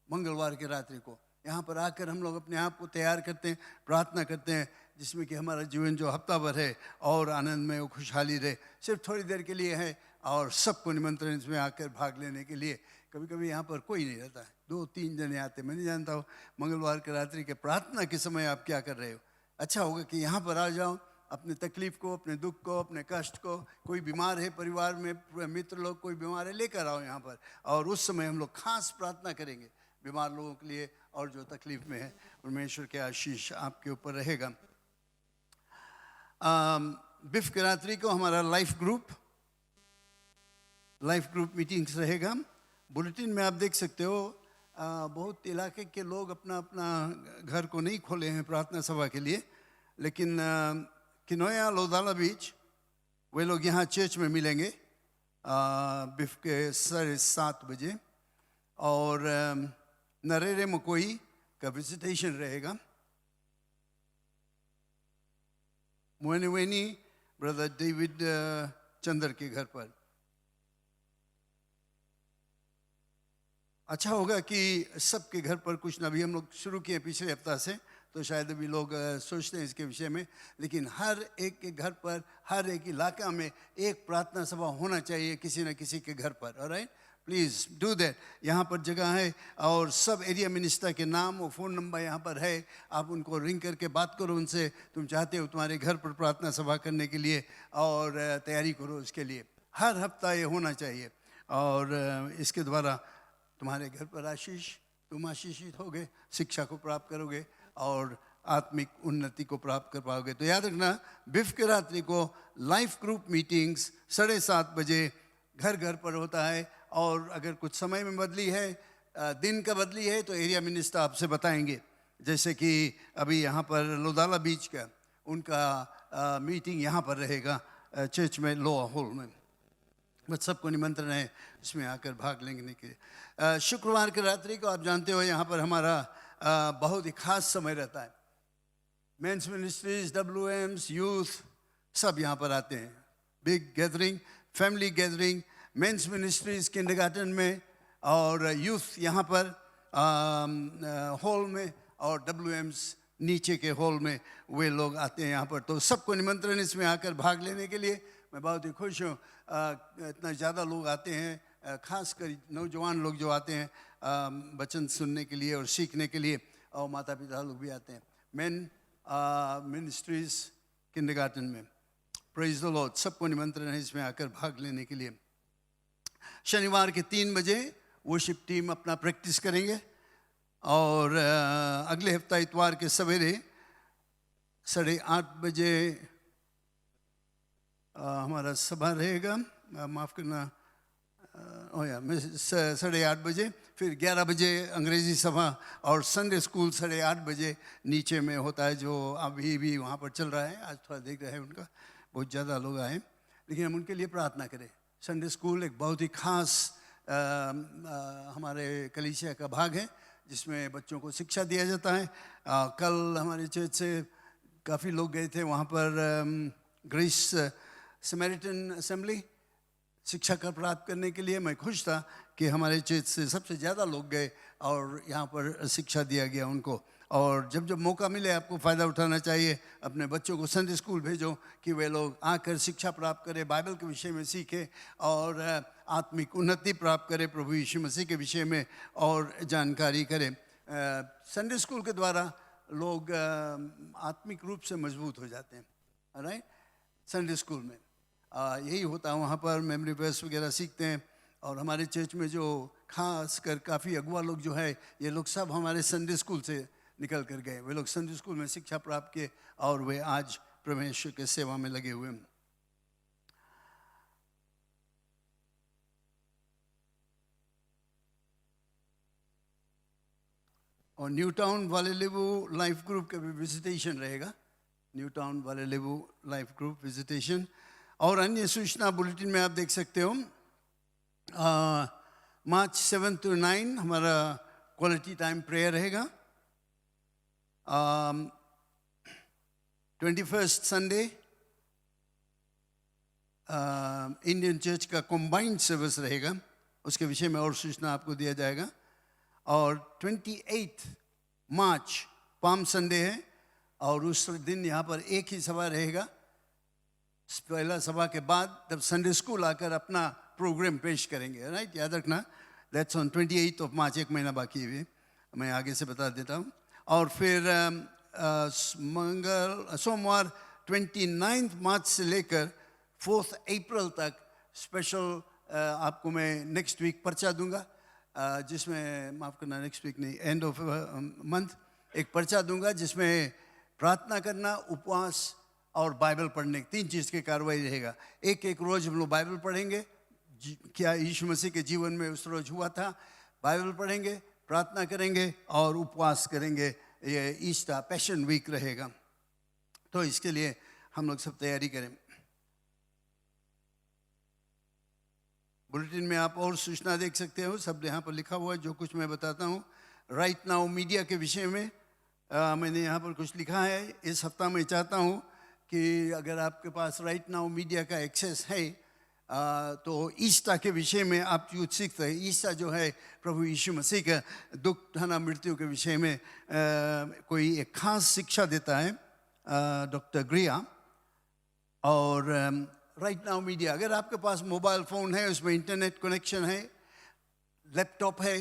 मंगलवार के रात्रि को यहाँ पर आकर हम लोग अपने आप को तैयार करते हैं, प्रार्थना करते हैं, जिसमें कि हमारा जीवन जो हफ्ता भर है और आनंद में वो खुशहाली रहे। सिर्फ थोड़ी देर के लिए है, और सबको निमंत्रण इसमें आकर भाग लेने के लिए। कभी कभी यहाँ पर कोई नहीं रहता है, 2-3 जने आते, मैं नहीं जानता हूँ मंगलवार के रात्रि के प्रार्थना के समय आप क्या कर रहे हो। अच्छा होगा कि यहाँ पर आ जाओ, अपने तकलीफ़ को, अपने दुख को, अपने कष्ट को, कोई बीमार है परिवार में, मित्र लोग कोई बीमार है, लेकर आओ यहाँ पर, और उस समय हम लोग खास प्रार्थना करेंगे बीमार लोगों के लिए, और जो तकलीफ में है परमेश्वर के आशीष आपके ऊपर रहेगा। बिफ के रात्रि को हमारा लाइफ ग्रुप मीटिंग्स रहेगा। बुलेटिन में आप देख सकते हो, बहुत इलाके के लोग अपना अपना घर को नहीं खोले हैं प्रार्थना सभा के लिए, लेकिन किनोया लोदाला बीच वे लोग यहाँ चर्च में मिलेंगे बिफ के 7:30 बजे, और नरेरे मकोई का विजिटेशन रहेगा। मोहनवेनी ब्रदर डेविड चंदर के घर पर। अच्छा होगा कि सबके घर पर कुछ ना भी, हम लोग शुरू किए पिछले हफ्ता से, तो शायद अभी लोग सोचते हैं इसके विषय में, लेकिन हर एक के घर पर, हर एक इलाका में एक प्रार्थना सभा होना चाहिए किसी न किसी के घर पर। Alright, please do that. यहाँ पर जगह है और सब एरिया मिनिस्टर के नाम और फ़ोन नंबर यहाँ पर है, आप उनको रिंग करके बात करो उनसे, तुम चाहते हो तुम्हारे घर पर प्रार्थना सभा करने के लिए, और तैयारी करो उसके लिए। हर हफ्ता ये होना चाहिए, और इसके द्वारा तुम्हारे घर पर आशीष, तुम आशीषित होगे, शिक्षा को प्राप्त करोगे और आत्मिक उन्नति को प्राप्त कर पाओगे। तो याद रखना, बिफ के रात्रि को लाइफ ग्रुप मीटिंग्स 7:30 बजे घर घर पर होता है, और अगर कुछ समय में बदली है, दिन का बदली है, तो एरिया मिनिस्टर आपसे बताएंगे। जैसे कि अभी यहाँ पर लोदाला बीच का उनका मीटिंग यहाँ पर रहेगा चर्च में, लोअर हॉल में। बस सबको निमंत्रण है इसमें आकर भाग लेने के लिए। शुक्रवार की रात्रि को आप जानते हो यहाँ पर हमारा बहुत ही खास समय रहता है। मेंस मिनिस्ट्रीज, WMs, यूथ सब यहाँ पर आते हैं। Big gathering, family gathering, men's ministries kindergarten में, और यूथ यहाँ पर हॉल में, और WMs नीचे के हॉल में, वे लोग आते हैं यहाँ पर। तो सबको निमंत्रण इसमें आकर भाग लेने के लिए। मैं बहुत ही खुश हूँ, इतना ज़्यादा लोग आते हैं, खासकर नौजवान लोग जो आते हैं वचन सुनने के लिए और सीखने के लिए, और माता पिता लोग भी आते हैं मेन मिनिस्ट्रीज किंडरगार्टन में। Praise the Lord. सबको निमंत्रण है इसमें आकर भाग लेने के लिए। शनिवार के 3 बजे वर्शिप टीम अपना प्रैक्टिस करेंगे, और अगले हफ्ता इतवार के सवेरे 8:30 बजे हमारा सभा रहेगा, माफ़ करना, 8:30 बजे, फिर 11 बजे अंग्रेज़ी सभा, और संडे स्कूल 8:30 बजे नीचे में होता है, जो अभी भी वहाँ पर चल रहा है। आज थोड़ा देख रहे हैं उनका, बहुत ज़्यादा लोग आए, लेकिन हम उनके लिए प्रार्थना करें। संडे स्कूल एक बहुत ही खास हमारे कलीसिया का भाग है, जिसमें बच्चों को शिक्षा दिया जाता है। कल हमारे चर्च से काफ़ी लोग गए थे वहाँ पर, ग्रेस समैरिटन असेंबली शिक्षा का प्राप्त करने के लिए। मैं खुश था कि हमारे चर्च से सबसे ज़्यादा लोग गए और यहाँ पर शिक्षा दिया गया उनको। और जब जब मौका मिले आपको फ़ायदा उठाना चाहिए, अपने बच्चों को संडे स्कूल भेजो कि वे लोग आकर शिक्षा प्राप्त करें, बाइबल के विषय में सीखें, और आत्मिक उन्नति प्राप्त करें, प्रभु यीशु मसीह के विषय में और जानकारी करें। संडे स्कूल के द्वारा लोग आत्मिक रूप से मजबूत हो जाते हैं। राइट, संडे स्कूल में यही होता है, वहाँ पर मेमोरी वर्स वगैरह सीखते हैं। और हमारे चर्च में जो खास कर काफ़ी अगुआ लोग जो है, ये लोग सब हमारे संडे स्कूल से निकल कर गए। वे लोग संडे स्कूल में शिक्षा प्राप्त किए और वे आज परमेश्वर के सेवा में लगे हुए हैं। और न्यू टाउन वाले लेबू लाइफ ग्रुप का भी विजिटेशन रहेगा। न्यू टाउन वाले लेबू लाइफ ग्रुप विजिटेशन। और अन्य सूचना बुलेटिन में आप देख सकते हो, मार्च 7 to 9 हमारा क्वालिटी टाइम प्रेयर रहेगा। 21st संडे इंडियन चर्च का कॉम्बाइंड सर्विस रहेगा, उसके विषय में और सूचना आपको दिया जाएगा। और 28 मार्च पाम संडे है, और उस दिन यहाँ पर एक ही सभा रहेगा। पहला सभा के बाद तब संडे स्कूल आकर अपना प्रोग्राम पेश करेंगे। राइट, याद रखना, दैट्स ऑन 28 of मार्च, एक महीना बाकी है, मैं आगे से बता देता हूँ। और फिर सोमवार 29 मार्च से लेकर 4 अप्रैल तक स्पेशल आपको मैं नेक्स्ट वीक पर्चा दूंगा, जिसमें माफ़ करना, नेक्स्ट वीक नहीं, एंड ऑफ मंथ एक पर्चा दूंगा, जिसमें प्रार्थना करना, उपवास और बाइबल पढ़ने, 3 चीज़ की कार्रवाई रहेगा। एक रोज़ हम लोग बाइबल पढ़ेंगे, क्या यीशु मसीह के जीवन में उस रोज़ हुआ था, बाइबल पढ़ेंगे, प्रार्थना करेंगे और उपवास करेंगे। ये ईस्टर पैशन वीक रहेगा, तो इसके लिए हम लोग सब तैयारी करें। बुलेटिन में आप और सूचना देख सकते हो, सब यहाँ पर लिखा हुआ है जो कुछ मैं बताता हूँ। राइट नाउ मीडिया के विषय में मैंने यहाँ पर कुछ लिखा है। इस हफ्ता मैं चाहता हूँ कि अगर आपके पास राइट नाउ मीडिया का एक्सेस है तो ईस्टर के विषय में आप कुछ सीखते हैं। ईस्टर जो है प्रभु यीशु मसीह का दुख ढाना मृत्यु के विषय में कोई एक खास शिक्षा देता है डॉक्टर ग्रिया। और राइट नाउ मीडिया, अगर आपके पास मोबाइल फ़ोन है, उसमें इंटरनेट कनेक्शन है, लैपटॉप है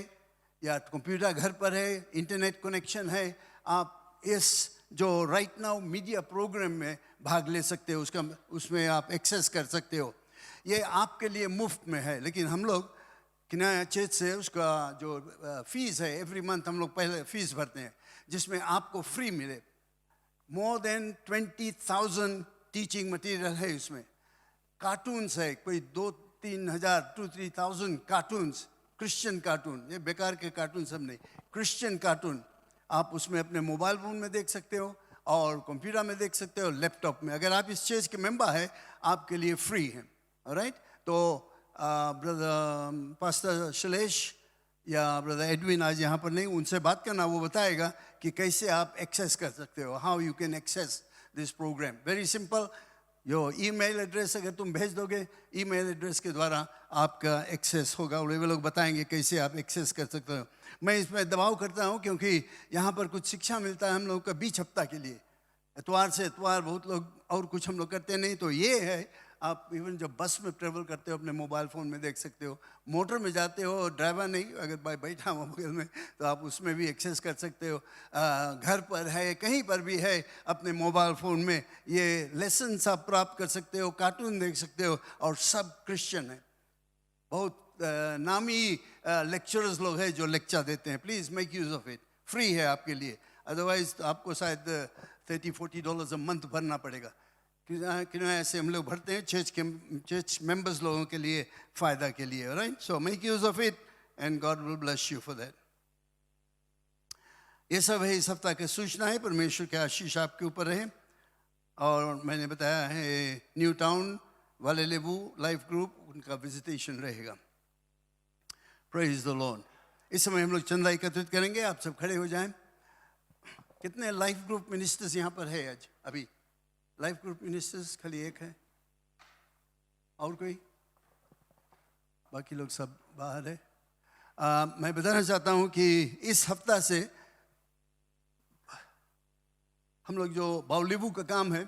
या कंप्यूटर घर पर है, इंटरनेट कनेक्शन है, आप इस जो राइट नाउ मीडिया प्रोग्राम में भाग ले सकते हो, उसमें आप एक्सेस कर सकते हो। ये आपके लिए मुफ्त में है, लेकिन हम लोग किनाया चर्च से उसका जो फीस है एवरी मंथ हम लोग पहले फीस भरते हैं, जिसमें आपको फ्री मिले। मोर देन 20,000 टीचिंग मटेरियल है उसमें। कार्टून्स है, कोई 2-3 हज़ार 2-3,000 कार्टून्स, क्रिश्चियन कार्टून, ये बेकार के कार्टून सब नहीं, क्रिश्चियन कार्टून आप उसमें अपने मोबाइल फ़ोन में देख सकते हो और कंप्यूटर में देख सकते हो, लैपटॉप में। अगर आप इस चर्च के मेंबर है आपके लिए फ्री है। ऑलराइट, तो ब्रदर पास्टर शैलेश या ब्रदर एडविन आज यहाँ पर नहीं, उनसे बात करना, वो बताएगा कि कैसे आप एक्सेस कर सकते हो, how you can access this program. Very simple, जो ईमेल एड्रेस अगर तुम भेज दोगे, ईमेल एड्रेस के द्वारा आपका एक्सेस होगा और वे लोग बताएंगे कैसे आप एक्सेस कर सकते हो। मैं इसमें दबाव करता हूँ क्योंकि यहाँ पर कुछ शिक्षा मिलता है हम लोग का बीच हफ्ता के लिए, इतवार से इतवार। बहुत लोग और कुछ हम लोग करते नहीं, तो ये है आप इवन जब बस में ट्रेवल करते हो अपने मोबाइल फ़ोन में देख सकते हो, मोटर में जाते हो और ड्राइवर नहीं, अगर बैठा हुआ मोबाइल में तो आप उसमें भी एक्सेस कर सकते हो। घर पर है, कहीं पर भी है, अपने मोबाइल फ़ोन में ये लेसन्स आप प्राप्त कर सकते हो, कार्टून देख सकते हो, और सब क्रिश्चियन है। बहुत नामी लेक्चरर्स लोग हैं जो लेक्चर देते हैं। Please make use of it, free है आपके लिए। अदरवाइज आपको शायद $30-40 अ मंथ भरना पड़ेगा। किनाया से हम लोग भरते हैं चर्च मेंबर्स लोगों के लिए, फ़ायदा के लिए। Right, so make use of it and God will bless you for that. ये सब है इस हफ्ता की सूचना है। परमेश्वर की आशीष आपके ऊपर रहे। और मैंने बताया है न्यू टाउन वाले लेबू लाइफ ग्रुप, उनका विजिटेशन रहेगा। Praise the Lord. इस समय हम लोग चंदा एकत्रित करेंगे, आप सब खड़े हो जाएं। कितने लाइफ ग्रुप मिनिस्टर्स यहाँ पर है आज? अभी लाइफ ग्रुप मिनिस्टर्स खाली एक है, और कोई? बाकी लोग सब बाहर है। मैं बताना चाहता हूँ कि इस हफ्ता से हम लोग जो बाउलीबू का काम है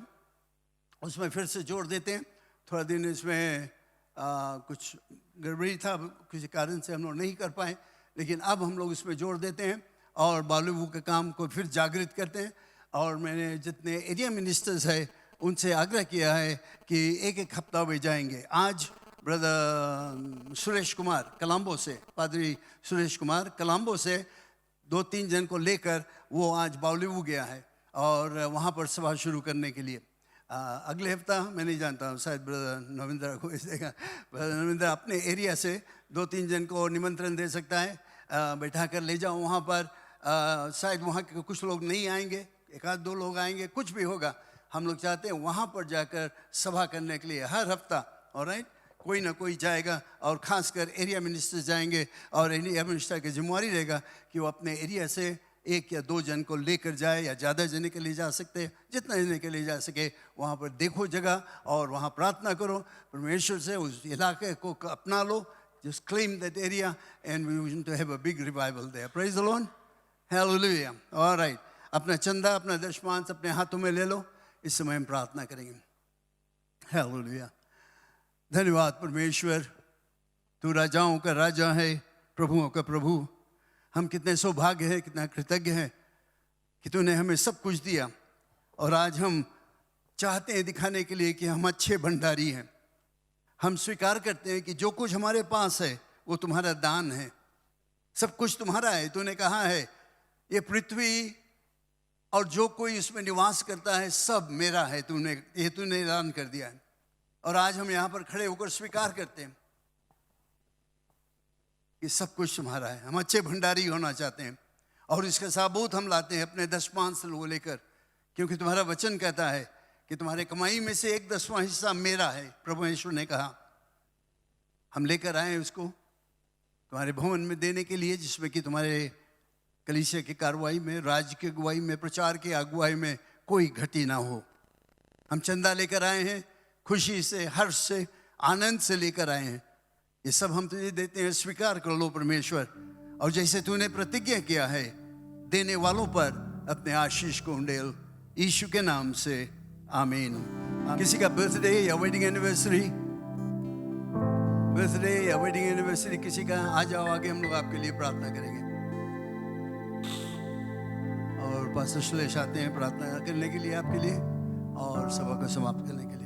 उसमें फिर से जोड़ देते हैं। थोड़ा दिन इसमें कुछ गड़बड़ी था, किसी कारण से हम लोग नहीं कर पाए, लेकिन अब हम लोग इसमें जोड़ देते हैं और बाउलीबू के काम को फिर जागृत करते हैं। और मैंने जितने एरिया मिनिस्टर्स है उनसे आग्रह किया है कि एक एक हफ्ता वे जाएंगे। आज ब्रदर सुरेश कुमार कलाम्बो से, पादरी सुरेश कुमार कलाम्बो से 2-3 जन को लेकर वो आज बाउलीबू गया है और वहाँ पर सभा शुरू करने के लिए। अगले हफ्ता मैं नहीं जानता हूँ, शायद ब्रदर नविंद्र को भेज देगा। ब्रदर नविंद्र अपने एरिया से 2-3 जन को निमंत्रण दे सकता है, बैठा कर ले जाओ वहाँ पर। शायद वहाँ के कुछ लोग नहीं आएंगे, 1-2 लोग आएंगे, कुछ भी होगा। हम लोग चाहते हैं वहाँ पर जाकर सभा करने के लिए हर हफ्ता। ऑलराइट, कोई ना कोई जाएगा और ख़ासकर एरिया मिनिस्टर जाएंगे और एरिया मिनिस्टर की जिम्मेवारी रहेगा कि वो अपने एरिया से 1 या 2 जन को लेकर जाए, या ज़्यादा जने के लिए जा सकते हैं, जितना जने के लिए जा सके। वहाँ पर देखो जगह और वहाँ प्रार्थना करो परमेश्वर से, उस इलाके को अपना लो। Just claim that area and we want to have a big revival there. Praise the Lord. Hallelujah. All right. अपना चंदा, अपना दशमांश अपने हाथों में ले लो। इस समय हम प्रार्थना करेंगे। Hallelujah. धन्यवाद परमेश्वर, तू राजाओं का राजा है, प्रभुओं का प्रभु। हम कितने सौभाग्य हैं, कितना कृतज्ञ हैं कि तूने हमें सब कुछ दिया। और आज हम चाहते हैं दिखाने के लिए कि हम अच्छे भंडारी हैं। हम स्वीकार करते हैं कि जो कुछ हमारे पास है वो तुम्हारा दान है, सब कुछ तुम्हारा है। तूने कहा है ये पृथ्वी और जो कोई इसमें निवास करता है सब मेरा है, तूने दान कर दिया है। और आज हम यहाँ पर खड़े होकर स्वीकार करते हैं कि सब कुछ तुम्हारा है। हम अच्छे भंडारी होना चाहते हैं और इसका सबूत हम लाते हैं अपने दशमांश को लेकर, क्योंकि तुम्हारा वचन कहता है कि तुम्हारे कमाई में से 1/10 हिस्सा मेरा है। प्रभु यीशु ने कहा हम लेकर आए उसको तुम्हारे भवन में देने के लिए, जिसमें कि तुम्हारे कलीसिया की कार्रवाई में, राज्य की अगुवाई में, प्रचार की अगुवाई में कोई घटी ना हो। हम चंदा लेकर आए हैं, खुशी से, हर्ष से, आनंद से लेकर आए हैं। ये सब हम तुझे देते हैं, स्वीकार कर लो परमेश्वर। और जैसे तूने प्रतिज्ञा किया है, देने वालों पर अपने आशीष को उंडेल, यीशु के नाम से आमीन। किसी का बर्थडे या वेडिंग एनिवर्सरी, बर्थडे या वेडिंग एनिवर्सरी किसी का, आ जाओ आगे, हम लोग आपके लिए प्रार्थना करेंगे। और पास्टर श्लेष आते हैं प्रार्थना करने के लिए आपके लिए और सभा को समाप्त करने के लिए।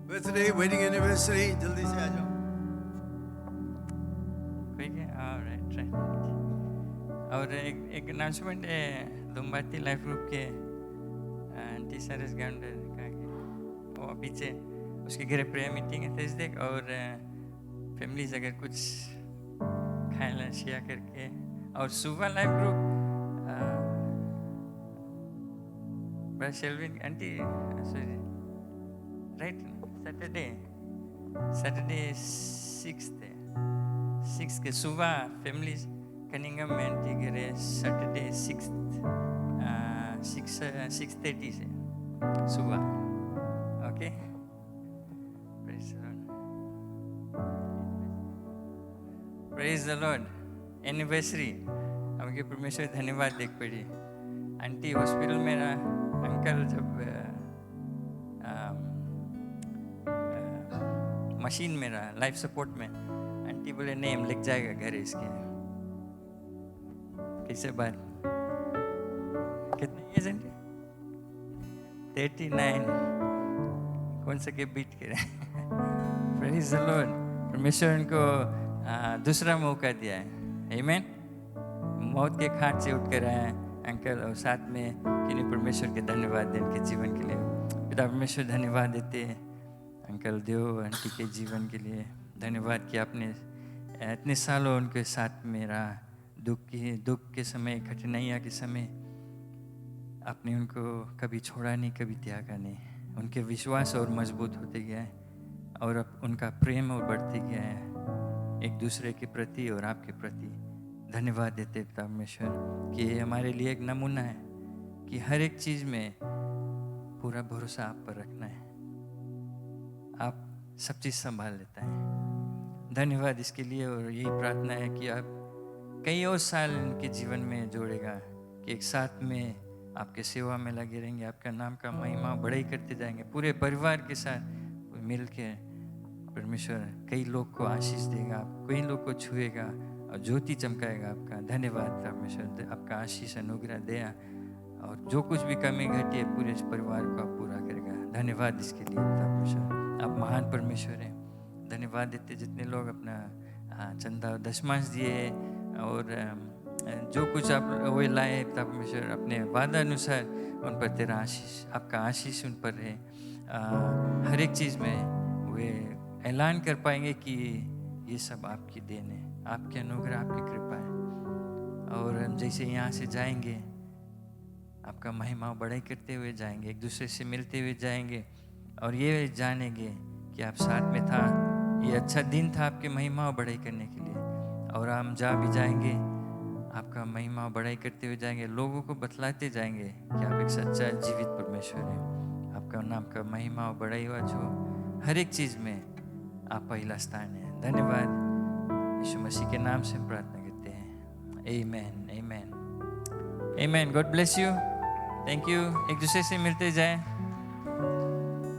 बर्थडे, वेडिंग एनिवर्सरी, जल्दी से आ जाओ। ठीक है, ऑलराइट, राइट। और एक अनाउंसमेंट है, दुम्बाती लाइफ ग्रुप के आंटी सरस गांडर का, वो पीछे उसके घर प्रेयर मीटिंग है थर्सडे, और फैमिलीज अगर कुछ खाएं शेयर करके। और सुबह life group brother Shelvin aunty, sorry, right, Saturday 6 के सुबह फैमिलीज कनिंगम में आंटी करे, सैटरडे 6:30 से सुबह। Okay, praise the Lord. Anniversary हमके परमेश्वर धन्यवाद देख पड़ी। आंटी हॉस्पिटल में रहा, अंकल जब मशीन में रहा, लाइफ सपोर्ट में, आंटी बोले नेम लिख जाएगा घर इसके। कैसे बात, कितनी एज आंटी? 39, कौन सा के बीट करे। Praise the Lord. परमेश्वर उनको दूसरा मौका दिया है। आमीन। मौत के खाट से उठकर आए अंकल, और साथ में किन्हीं परमेश्वर के धन्यवाद दें उनके जीवन के लिए। पिता परमेश्वर धन्यवाद देते हैं अंकल देव आंटी के जीवन के लिए। धन्यवाद कि आपने इतने सालों उनके साथ में रहा, दुख के समय, कठिनाइयाँ के समय आपने उनको कभी छोड़ा नहीं, कभी त्यागा नहीं। उनके विश्वास और मजबूत होते गया है, और अब उनका प्रेम और बढ़ते गया है एक दूसरे के प्रति और आपके प्रति। धन्यवाद देते पिता परमेश्वर कि ये हमारे लिए एक नमूना है कि हर एक चीज़ में पूरा भरोसा आप पर रखना है। आप सब चीज़ संभाल लेता है। धन्यवाद इसके लिए, और यही प्रार्थना है कि आप कई और साल इनके जीवन में जोड़ेगा, कि एक साथ में आपके सेवा में लगे रहेंगे, आपका नाम का महिमा बढ़ाई करते जाएंगे, पूरे परिवार के साथ मिल के। परमेश्वर कई लोग को आशीष देगा, कई लोग को छुएगा और ज्योति चमकाएगा आपका। धन्यवाद परमेश्वर, आपका आशीष, अनुग्रह, दया, और जो कुछ भी कमी घटी है पूरे परिवार को आप पूरा करेगा। धन्यवाद इसके लिए परमेश्वर, आप महान परमेश्वर हैं। धन्यवाद देते जितने लोग अपना चंदा दशमांश दिए और जो कुछ आप वो लाए परमेश्वर, अपने वादा अनुसार उन पर तेरा आशीष, आपका आशीष उन पर है। हर एक चीज़ में वे ऐलान कर पाएंगे कि ये सब आपकी देन है, आपके अनुग्रह, आपकी कृपा है। और जैसे यहाँ से जाएंगे आपका महिमा बढ़ाई करते हुए जाएंगे, एक दूसरे से मिलते हुए जाएंगे, और ये जानेंगे कि आप साथ में था। ये अच्छा दिन था आपके महिमा बढ़ाई करने के लिए। और हम जहाँ भी जाएंगे आपका महिमा बढ़ाई करते हुए जाएंगे, लोगों को बतलाते जाएंगे कि आप एक सच्चा जीवित परमेश्वर हैं। आपका नाम का महिमा बढ़ाई हुआ, जो हर एक चीज़ में आप पहला स्थान है। धन्यवाद, यीशु मसीह के नाम से हम प्रार्थना करते हैं। आमीन, आमीन, आमीन। God bless you. Thank you. एक दूसरे से मिलते जाएं।